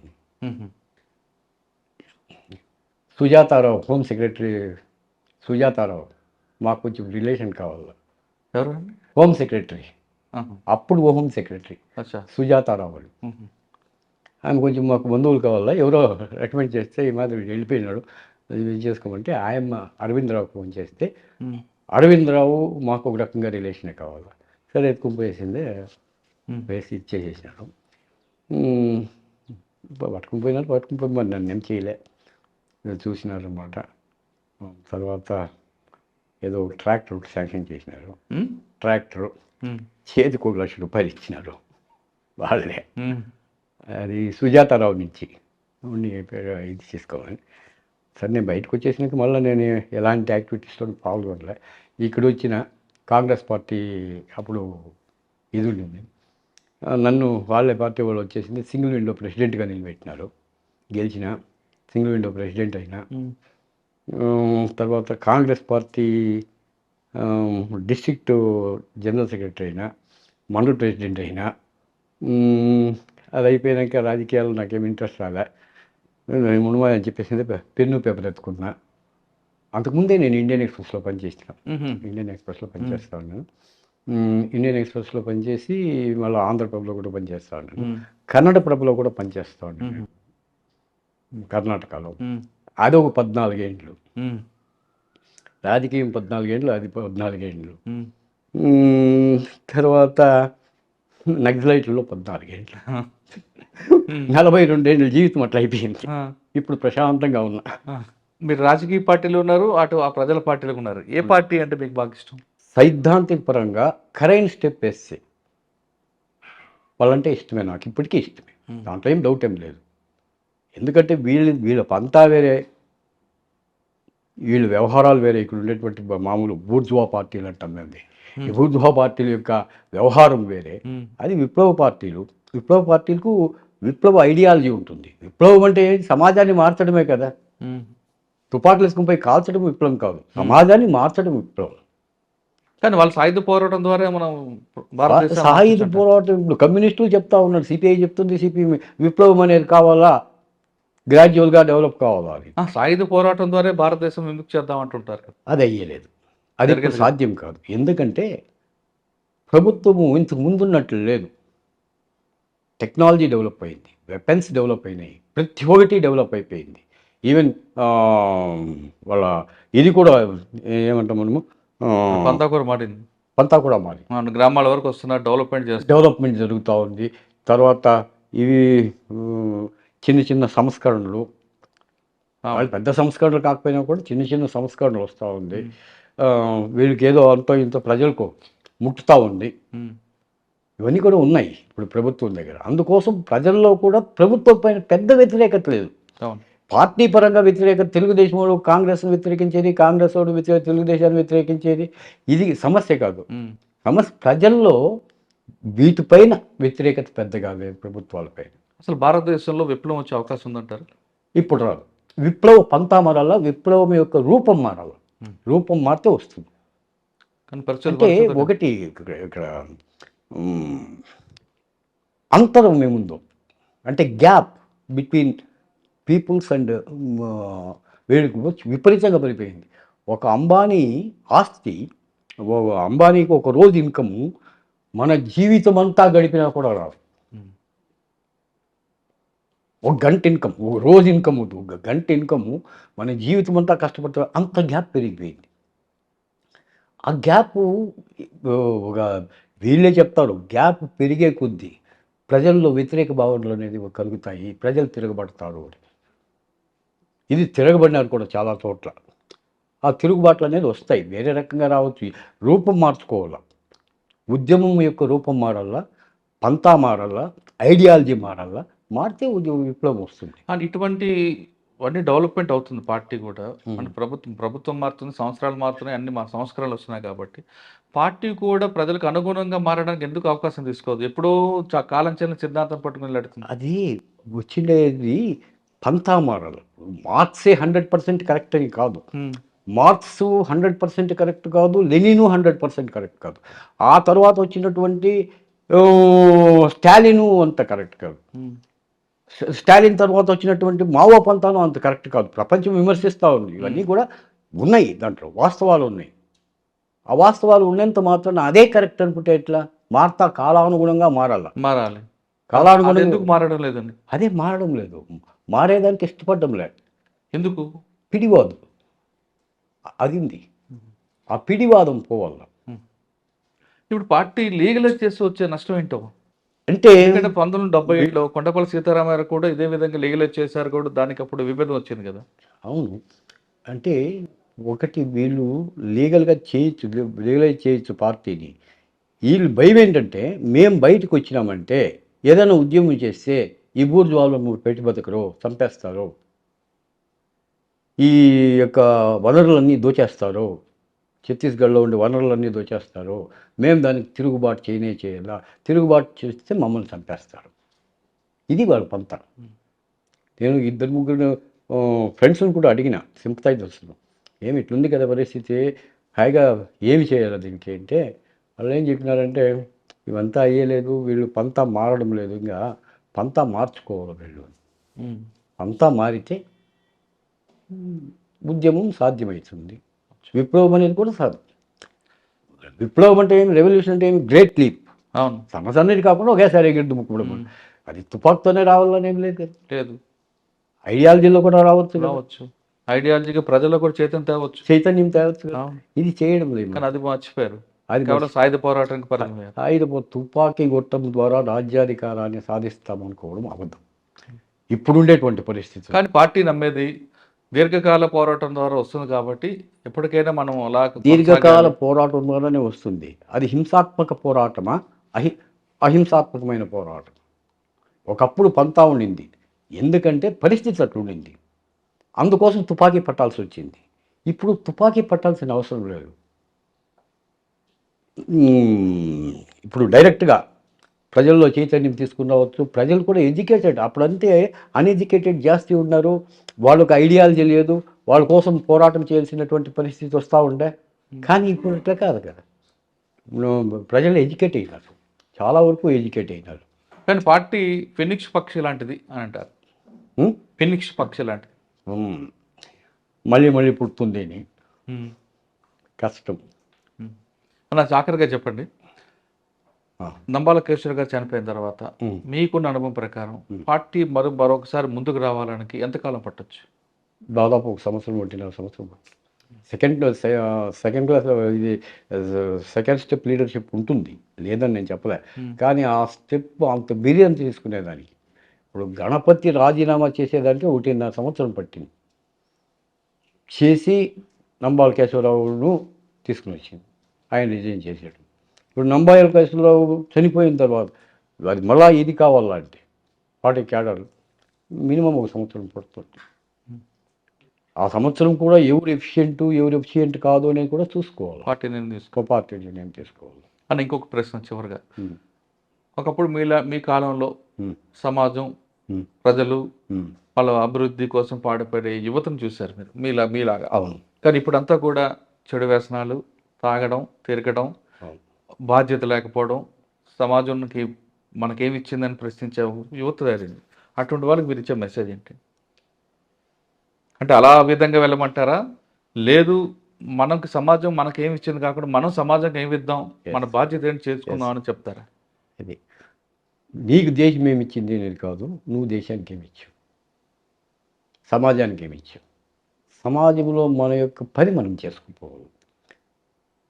సుజాతారావు, హోమ్ సెక్రటరీ సుజాతారావు, మాకు కొంచెం రిలేషన్ కావాలి. ఎవరు? హోమ్ సెక్రటరీ, అప్పుడు హోమ్ సెక్రటరీ సుజాతారావు అని. ఆమె కొంచెం మాకు బంధువులు కావాలా, ఎవరో రికమెండ్ చేస్తే ఈ మాదిరి వెళ్ళిపోయినాడు, ఇది చేసుకోమంటే ఆయమ్మ అరవిందరావు ఫోన్ చేస్తే, అరవిందరావు మాకు ఒక రకంగా రిలేషనే కావాలా. సరే, ఎత్తుకుని పోయేసిందే, వేసి ఇచ్చేసేసినాడు. పట్టుకుని పోయి మరి నన్ను ఏం చేయలే, చూసినారు అన్నమాట. తర్వాత ఏదో ట్రాక్టర్ శాంక్షన్ చేసినారు. ట్రాక్టరు చేతికి 1 లక్ష రూపాయలు ఇచ్చినారు వాళ్ళే. అది సుజాతారావు నుంచి ఇది చేసుకోవాలి. సరే, నేను బయటకు వచ్చేసినాక మళ్ళీ నేను ఎలాంటి యాక్టివిటీస్తో పాల్గొనలే. ఇక్కడ వచ్చిన కాంగ్రెస్ పార్టీ అప్పుడు ఇది ఉండింది, నన్ను వాళ్ళే పార్టీ వాళ్ళు వచ్చేసింది సింగిల్ విండో ప్రెసిడెంట్గా నిలబెట్టినారు. గెలిచిన సింగిల్ విండో ప్రెసిడెంట్ అయినా. తర్వాత Congress party district general secretary అయినా, మండల్ ప్రెసిడెంట్ అయినా. అది అయిపోయాక రాజకీయాలు నాకేం ఇంట్రెస్ట్ రాలే. మునుమాయ అని చెప్పేసి పెన్ను పేపర్ ఎత్తుకున్నా. అంతకుముందే నేను ఇండియన్ ఎక్స్‌ప్రెస్‌లో పనిచేసిన. ఇండియన్ ఎక్స్‌ప్రెస్‌లో పనిచేస్తా ఉన్నాను. ఇండియన్ ఎక్స్‌ప్రెస్‌లో పనిచేసి మళ్ళీ ఆంధ్రప్రభలో కూడా పనిచేస్తా ఉన్నాను. కన్నడ ప్రభలో కూడా పనిచేస్తా ఉన్నాను కర్ణాటకలో. అది ఒక 14 ఏండ్లు. రాజకీయం 14 ఏండ్లు, అది 14 ఏండ్లు. తర్వాత నక్సలైట్లలో 14 ఏండ్లు. 42 ఏండ్ల జీవితం అట్లా అయిపోయింది. ఇప్పుడు ప్రశాంతంగా ఉన్నా. మీరు రాజకీయ పార్టీలో ఉన్నారు, అటు ఆ ప్రజల పార్టీలో ఉన్నారు. ఏ పార్టీ అంటే మీకు బాగా ఇష్టం? సైద్ధాంతిక పరంగా కరెంట్ స్టెప్ వేస్తే వాళ్ళంటే ఇష్టమే, నాకు ఇప్పటికీ ఇష్టమే. దాంట్లో ఏం డౌట్ ఏం లేదు. ఎందుకంటే వీళ్ళ పంతా వేరే, వీళ్ళ వ్యవహారాలు వేరే. ఇక్కడ ఉండేటువంటి మామూలు బూర్జువా పార్టీలు అంటాం మేము. ఈ బూర్జువా పార్టీల యొక్క వ్యవహారం వేరే, అది విప్లవ పార్టీలు. విప్లవ పార్టీలకు విప్లవ ఐడియాలజీ ఉంటుంది. విప్లవం అంటే సమాజాన్ని మార్చడమే కదా. తుపాకులు వేసుకుని పోయి కాల్చడం విప్లవం కాదు, సమాజాన్ని మార్చడం విప్లవం. కానీ వాళ్ళు సాయుధ పోరాటం ద్వారా మనం సాయుధ పోరాటం ఇప్పుడు కమ్యూనిస్టులు చెప్తా ఉన్నారు, సిపిఐ చెప్తుంది, సిపిఎం విప్లవం అనేది కావాలా, గ్రాడ్యువల్గా డెవలప్ కావాలా. అది సాయుధ పోరాటం ద్వారా భారతదేశం ఎందుకు చేద్దాం అంటుంటారు కదా. అది అయ్యలేదు, అది ఇప్పుడు సాధ్యం కాదు. ఎందుకంటే ప్రభుత్వము ఇంతకు ముందున్నట్లు లేదు. టెక్నాలజీ డెవలప్ అయింది, వెపన్స్ డెవలప్ అయినాయి, ప్రతి ఒక్కటి డెవలప్ అయిపోయింది. ఈవెన్ వాళ్ళ ఇది కూడా ఏమంటాం మనము, పంతా కూడా మారింది. పంతా కూడా మారి గ్రామాల వరకు వస్తున్నారు, డెవలప్మెంట్ జరుగుతూ ఉంది. తర్వాత ఇవి చిన్న చిన్న సంస్కరణలు, వాళ్ళు పెద్ద సంస్కరణలు కాకపోయినా కూడా చిన్న చిన్న సంస్కరణలు వస్తూ ఉంది. వీళ్ళకి ఏదో అంతో ఇంతో ప్రజలకు ముట్టుతూ ఉంది. ఇవన్నీ కూడా ఉన్నాయి ఇప్పుడు ప్రభుత్వం దగ్గర. అందుకోసం ప్రజల్లో కూడా ప్రభుత్వం పైన పెద్ద వ్యతిరేకత లేదు. పార్టీ పరంగా వ్యతిరేకత, తెలుగుదేశం వాడు కాంగ్రెస్ను వ్యతిరేకించేది, కాంగ్రెస్ వాడు తెలుగుదేశాన్ని వ్యతిరేకించేది, ఇది సమస్య కాదు. సమస్య ప్రజల్లో వీటిపైన వ్యతిరేకత పెద్దగా లేదు ప్రభుత్వాలపైన. అసలు భారతదేశంలో విప్లవం వచ్చే అవకాశం ఉందంటారు? ఇప్పుడు రాదు. విప్లవ పంతా మారాల, విప్లవం యొక్క రూపం మారాల. రూపం మారితే వస్తుంది. అంటే ఒకటి ఇక్కడ అంతరం ఏముందో అంటే గ్యాప్ బిట్వీన్ పీపుల్స్ అండ్ వీళ్ళకి విపరీతంగా పడిపోయింది. ఒక అంబానీ ఆస్తి, అంబానీకి ఒక రోజు ఇన్కము మన జీవితం అంతా గడిపినా కూడా రాదు. ఒక గంట ఇన్కమ్, ఒక రోజు ఇన్కమ్, ఒక గంట ఇన్కము మన జీవితం అంతా కష్టపడుతూ అంత గ్యాప్ పెరిగిపోయింది. ఆ గ్యాప్ ఒక వీళ్ళే చెప్తారు, గ్యాప్ పెరిగే కొద్దీ ప్రజల్లో వ్యతిరేక భావనలు అనేది కలుగుతాయి, ప్రజలు తిరగబడతారు. ఇది తిరగబడినారు కూడా చాలా చోట్ల. ఆ తిరుగుబాట్లు అనేది వస్తాయి, వేరే రకంగా రావచ్చు. రూపం మార్చుకోవాలా, ఉద్యమం యొక్క రూపం మారాలా, పంతా మారాలా, ఐడియాలజీ మారాలా, మారితే విప్లవం వస్తుంది. అండ్ ఇటువంటి అన్ని డెవలప్మెంట్ అవుతుంది పార్టీ కూడా. అంటే ప్రభుత్వం మారుతుంది, సంవత్సరాలు మారుతున్నాయి, అన్ని సంస్కరణలు వస్తున్నాయి. కాబట్టి పార్టీ కూడా ప్రజలకు అనుగుణంగా మారడానికి ఎందుకు అవకాశం తీసుకోవద్దు? ఎప్పుడో కాలం చెందిన సిద్ధాంతం పట్టుకుని వెళ్తుంది. అది వచ్చిండేది పంతా మారాలి. మార్క్సే 100% కరెక్ట్ అని కాదు, మార్క్స్ 100% కరెక్ట్ కాదు, లెనిను 100% కరెక్ట్ కాదు, ఆ తర్వాత వచ్చినటువంటి స్టాలిను అంత కరెక్ట్ కాదు, స్టాలిన్ తర్వాత వచ్చినటువంటి మావో పంతాను అంత కరెక్ట్ కాదు. ప్రపంచం విమర్శిస్తూ ఉంది. ఇవన్నీ కూడా ఉన్నాయి, దాంట్లో వాస్తవాలు ఉన్నాయి. ఆ వాస్తవాలు ఉన్నంత మాత్రాన అదే కరెక్ట్ అనుకుంటే ఎట్లా? మారుతా, కాలానుగుణంగా మారాలి. కాలానుగుణంగా ఎందుకు మారడం లేదండి? అదే మారడం లేదు, మారేదానికి ఇష్టపడడం లేదు. ఎందుకు? పిడివాదం అదింది, ఆ పిడివాదం పోవాల. ఇప్పుడు పార్టీ లీగలైజ్ చేసి వచ్చే నష్టం ఏంటో అంటే 1977లో కొండపల్లి సీతారామయ్య కూడా ఇదే విధంగా లీగలైజ్ చేశారు కూడా, దానికి అప్పుడు విభేదం వచ్చింది కదా. అవును, అంటే ఒకటి వీళ్ళు లీగల్గా చేయొచ్చు, లీగలైజ్ చేయొచ్చు పార్టీని. వీళ్ళు భయం ఏంటంటే, మేము బయటకు వచ్చినామంటే ఏదైనా ఉద్యమం చేస్తే ఈ బూర్జువాళ్ళు పెట్టి బతకరు, చంపేస్తారు, ఈ యొక్క వనరులన్నీ దోచేస్తారు, ఛత్తీస్గఢ్లో ఉండే వనరులన్నీ దోచేస్తారు, మేము దానికి తిరుగుబాటు చేయాలా, తిరుగుబాటు చేస్తే మమ్మల్ని చంపేస్తారు. ఇది వాళ్ళ పంత. నేను 2-3 ఫ్రెండ్స్ని కూడా అడిగిన, సింపథైజర్స్ను, ఏమి ఇట్లుంది కదా పరిస్థితి, హాయిగా ఏమి చేయాలి దీనికి అంటే, వాళ్ళు ఏం చెప్పినారంటే, ఇవంతా అయ్యలేదు, వీళ్ళు పంతా మారడం లేదు, ఇంకా పంతా మార్చుకోవాలి వీళ్ళు. పంతా మారితే ఉద్యమం సాధ్యమవుతుంది, విప్లవం అనేది కూడా సాధ్యం. విప్లవం అంటే ఏమి, రెవల్యూషన్ అంటే ఏమి, గ్రేట్ లీప్. అవును, సమస్యన్నిటి కాకుండా ఒకేసారి ఎగిరి దుమ్ముకోవడం. అది తుపాకుతోనే రావాలని ఏం లేదు కదా, లేదు, ఐడియాలజీలో కూడా రావచ్చు కదా. రావచ్చు, ఐడియాలజీగా ప్రజల్లో కూడా చైతన్యం తేవచ్చు, చైతన్యం తేవచ్చు కదా. అవును. ఇది చేయడం లేదు. కానీ అది మర్చిపోయారు, అది కేవలం సాయుధ పోరాటానికి పరిమితమయ్యారు. ఆయుధ తుపాకీ గొట్టం ద్వారా రాజ్యాధికారాన్ని సాధిస్తామనుకోవడం అబద్ధం ఇప్పుడుండేటువంటి పరిస్థితి. కానీ పార్టీ నమ్మేది దీర్ఘకాల పోరాటం ద్వారా వస్తుంది కాబట్టి ఎప్పటికైనా మనం అలా దీర్ఘకాల పోరాటం ద్వారానే వస్తుంది. అది హింసాత్మక పోరాటమా, అహింసాత్మకమైన పోరాటం? ఒకప్పుడు పంతా ఉండింది, ఎందుకంటే పరిస్థితి అట్లుండింది, అందుకోసం తుపాకీ పట్టాల్సి వచ్చింది. ఇప్పుడు తుపాకీ పట్టాల్సిన అవసరం లేదు. ఇప్పుడు డైరెక్ట్గా ప్రజల్లో చైతన్యం తీసుకుని రావచ్చు. ప్రజలు కూడా ఎడ్యుకేటెడ్, అప్పుడంతే అన్ఎడ్యుకేటెడ్ జాస్తి ఉన్నారు, వాళ్ళకి ఐడియాలజీ లేదు, వాళ్ళ కోసం పోరాటం చేయాల్సినటువంటి పరిస్థితి వస్తూ ఉండే. కానీ ఇప్పుడు ఇట్లా కాదు కదా, ప్రజలు ఎడ్యుకేట్ అయినారు, చాలా వరకు ఎడ్యుకేట్ అయినారు. కానీ పార్టీ ఫినిక్స్ పక్షి లాంటిది అని అంటారు. ఫినిక్స్ పక్షి లాంటిది, మళ్ళీ మళ్ళీ పుడుతుంది అని కష్టం. నాకు ఆఖరిగా చెప్పండి, నంబాల కేశవ్ గారు చనిపోయిన తర్వాత మీకున్న అనుభవం ప్రకారం పార్టీ మరొకసారి ముందుకు రావడానికి ఎంతకాలం పట్టొచ్చు? దాదాపు 1 సంవత్సరం, 1.5 సంవత్సరం. సెకండ్ క్లాస్ ఇది సెకండ్ స్టెప్ లీడర్షిప్ ఉంటుంది, లేదని నేను చెప్పలే. కానీ ఆ స్టెప్ అంత బిర్యానీ తీసుకునేదానికి, ఇప్పుడు గణపతి రాజీనామా చేసేదానికి 1.5 సంవత్సరం పట్టింది. చేసి నంబాల కేశవరావును తీసుకుని వచ్చింది, ఆయన రిజైన్ చేసాడు. ఇప్పుడు నంబాల కేశవరావు చనిపోయిన తర్వాత అది మళ్ళా ఇది కావాలంటే పార్టీ క్యాడర్ మినిమం 1 సంవత్సరం పడుతుంది. ఆ సంవత్సరం కూడా ఎవరు ఎఫిషియెంట్ కాదు అనేది కూడా చూసుకోవాలి, పార్టీ నిర్ణయం తీసుకోవాలి. అని ఇంకొక ప్రశ్న చివరిగా, ఒకప్పుడు మీ కాలంలో సమాజం, ప్రజలు వాళ్ళ అభివృద్ధి కోసం పాటుపడే యువతను చూశారు మీరు, మీలాగా. అవును. కానీ ఇప్పుడంతా కూడా చెడు వ్యసనాలు, తాగడం, తిరగడం, బాధ్యత లేకపోవడం, సమాజానికి మనకేమి ఇచ్చిందని ప్రశ్నించే యువత జరిగింది. అటువంటి వాళ్ళకి మీరు ఇచ్చే మెసేజ్ ఏంటి? అంటే అలా విధంగా వెళ్ళమంటారా, లేదు మనకు సమాజం మనకేమి ఇచ్చింది కాకుండా మనం సమాజంకి ఏమి ఇద్దాం, మన బాధ్యత ఏంటి చేసుకుందాం అని చెప్తారా? ఇది నీకు దేశం ఏమి ఇచ్చింది అనేది కాదు, నువ్వు దేశానికి ఏమి ఇచ్చావు, సమాజానికి ఏమి ఇచ్చావు. సమాజంలో మన యొక్క పని మనం చేసుకుపోవాలి,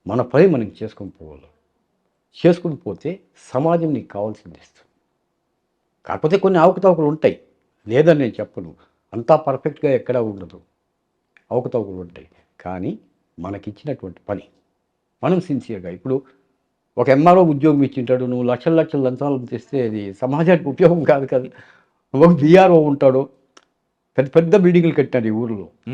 మన పని మనం చేసుకుని పోతే సమాజం నీకు కావాల్సింది ఇస్తుంది. కాకపోతే కొన్ని అవకతవకలు ఉంటాయి, లేదని నేను చెప్పను, అంతా పర్ఫెక్ట్గా ఎక్కడా ఉండదు, అవకతవకలు ఉంటాయి. కానీ మనకిచ్చినటువంటి పని మనం సిన్సియర్గా, ఇప్పుడు ఒక ఎంఆర్ఓ ఉద్యోగం ఇచ్చింటాడు, నువ్వు లక్షల లంచాలు తెస్తే అది సమాజానికి ఉపయోగం కాదు కదా. ఒక బీఆర్ఓ ఉంటాడు, పెద్ద బిల్డింగ్లు కట్టాడు ఈ ఊరిలో,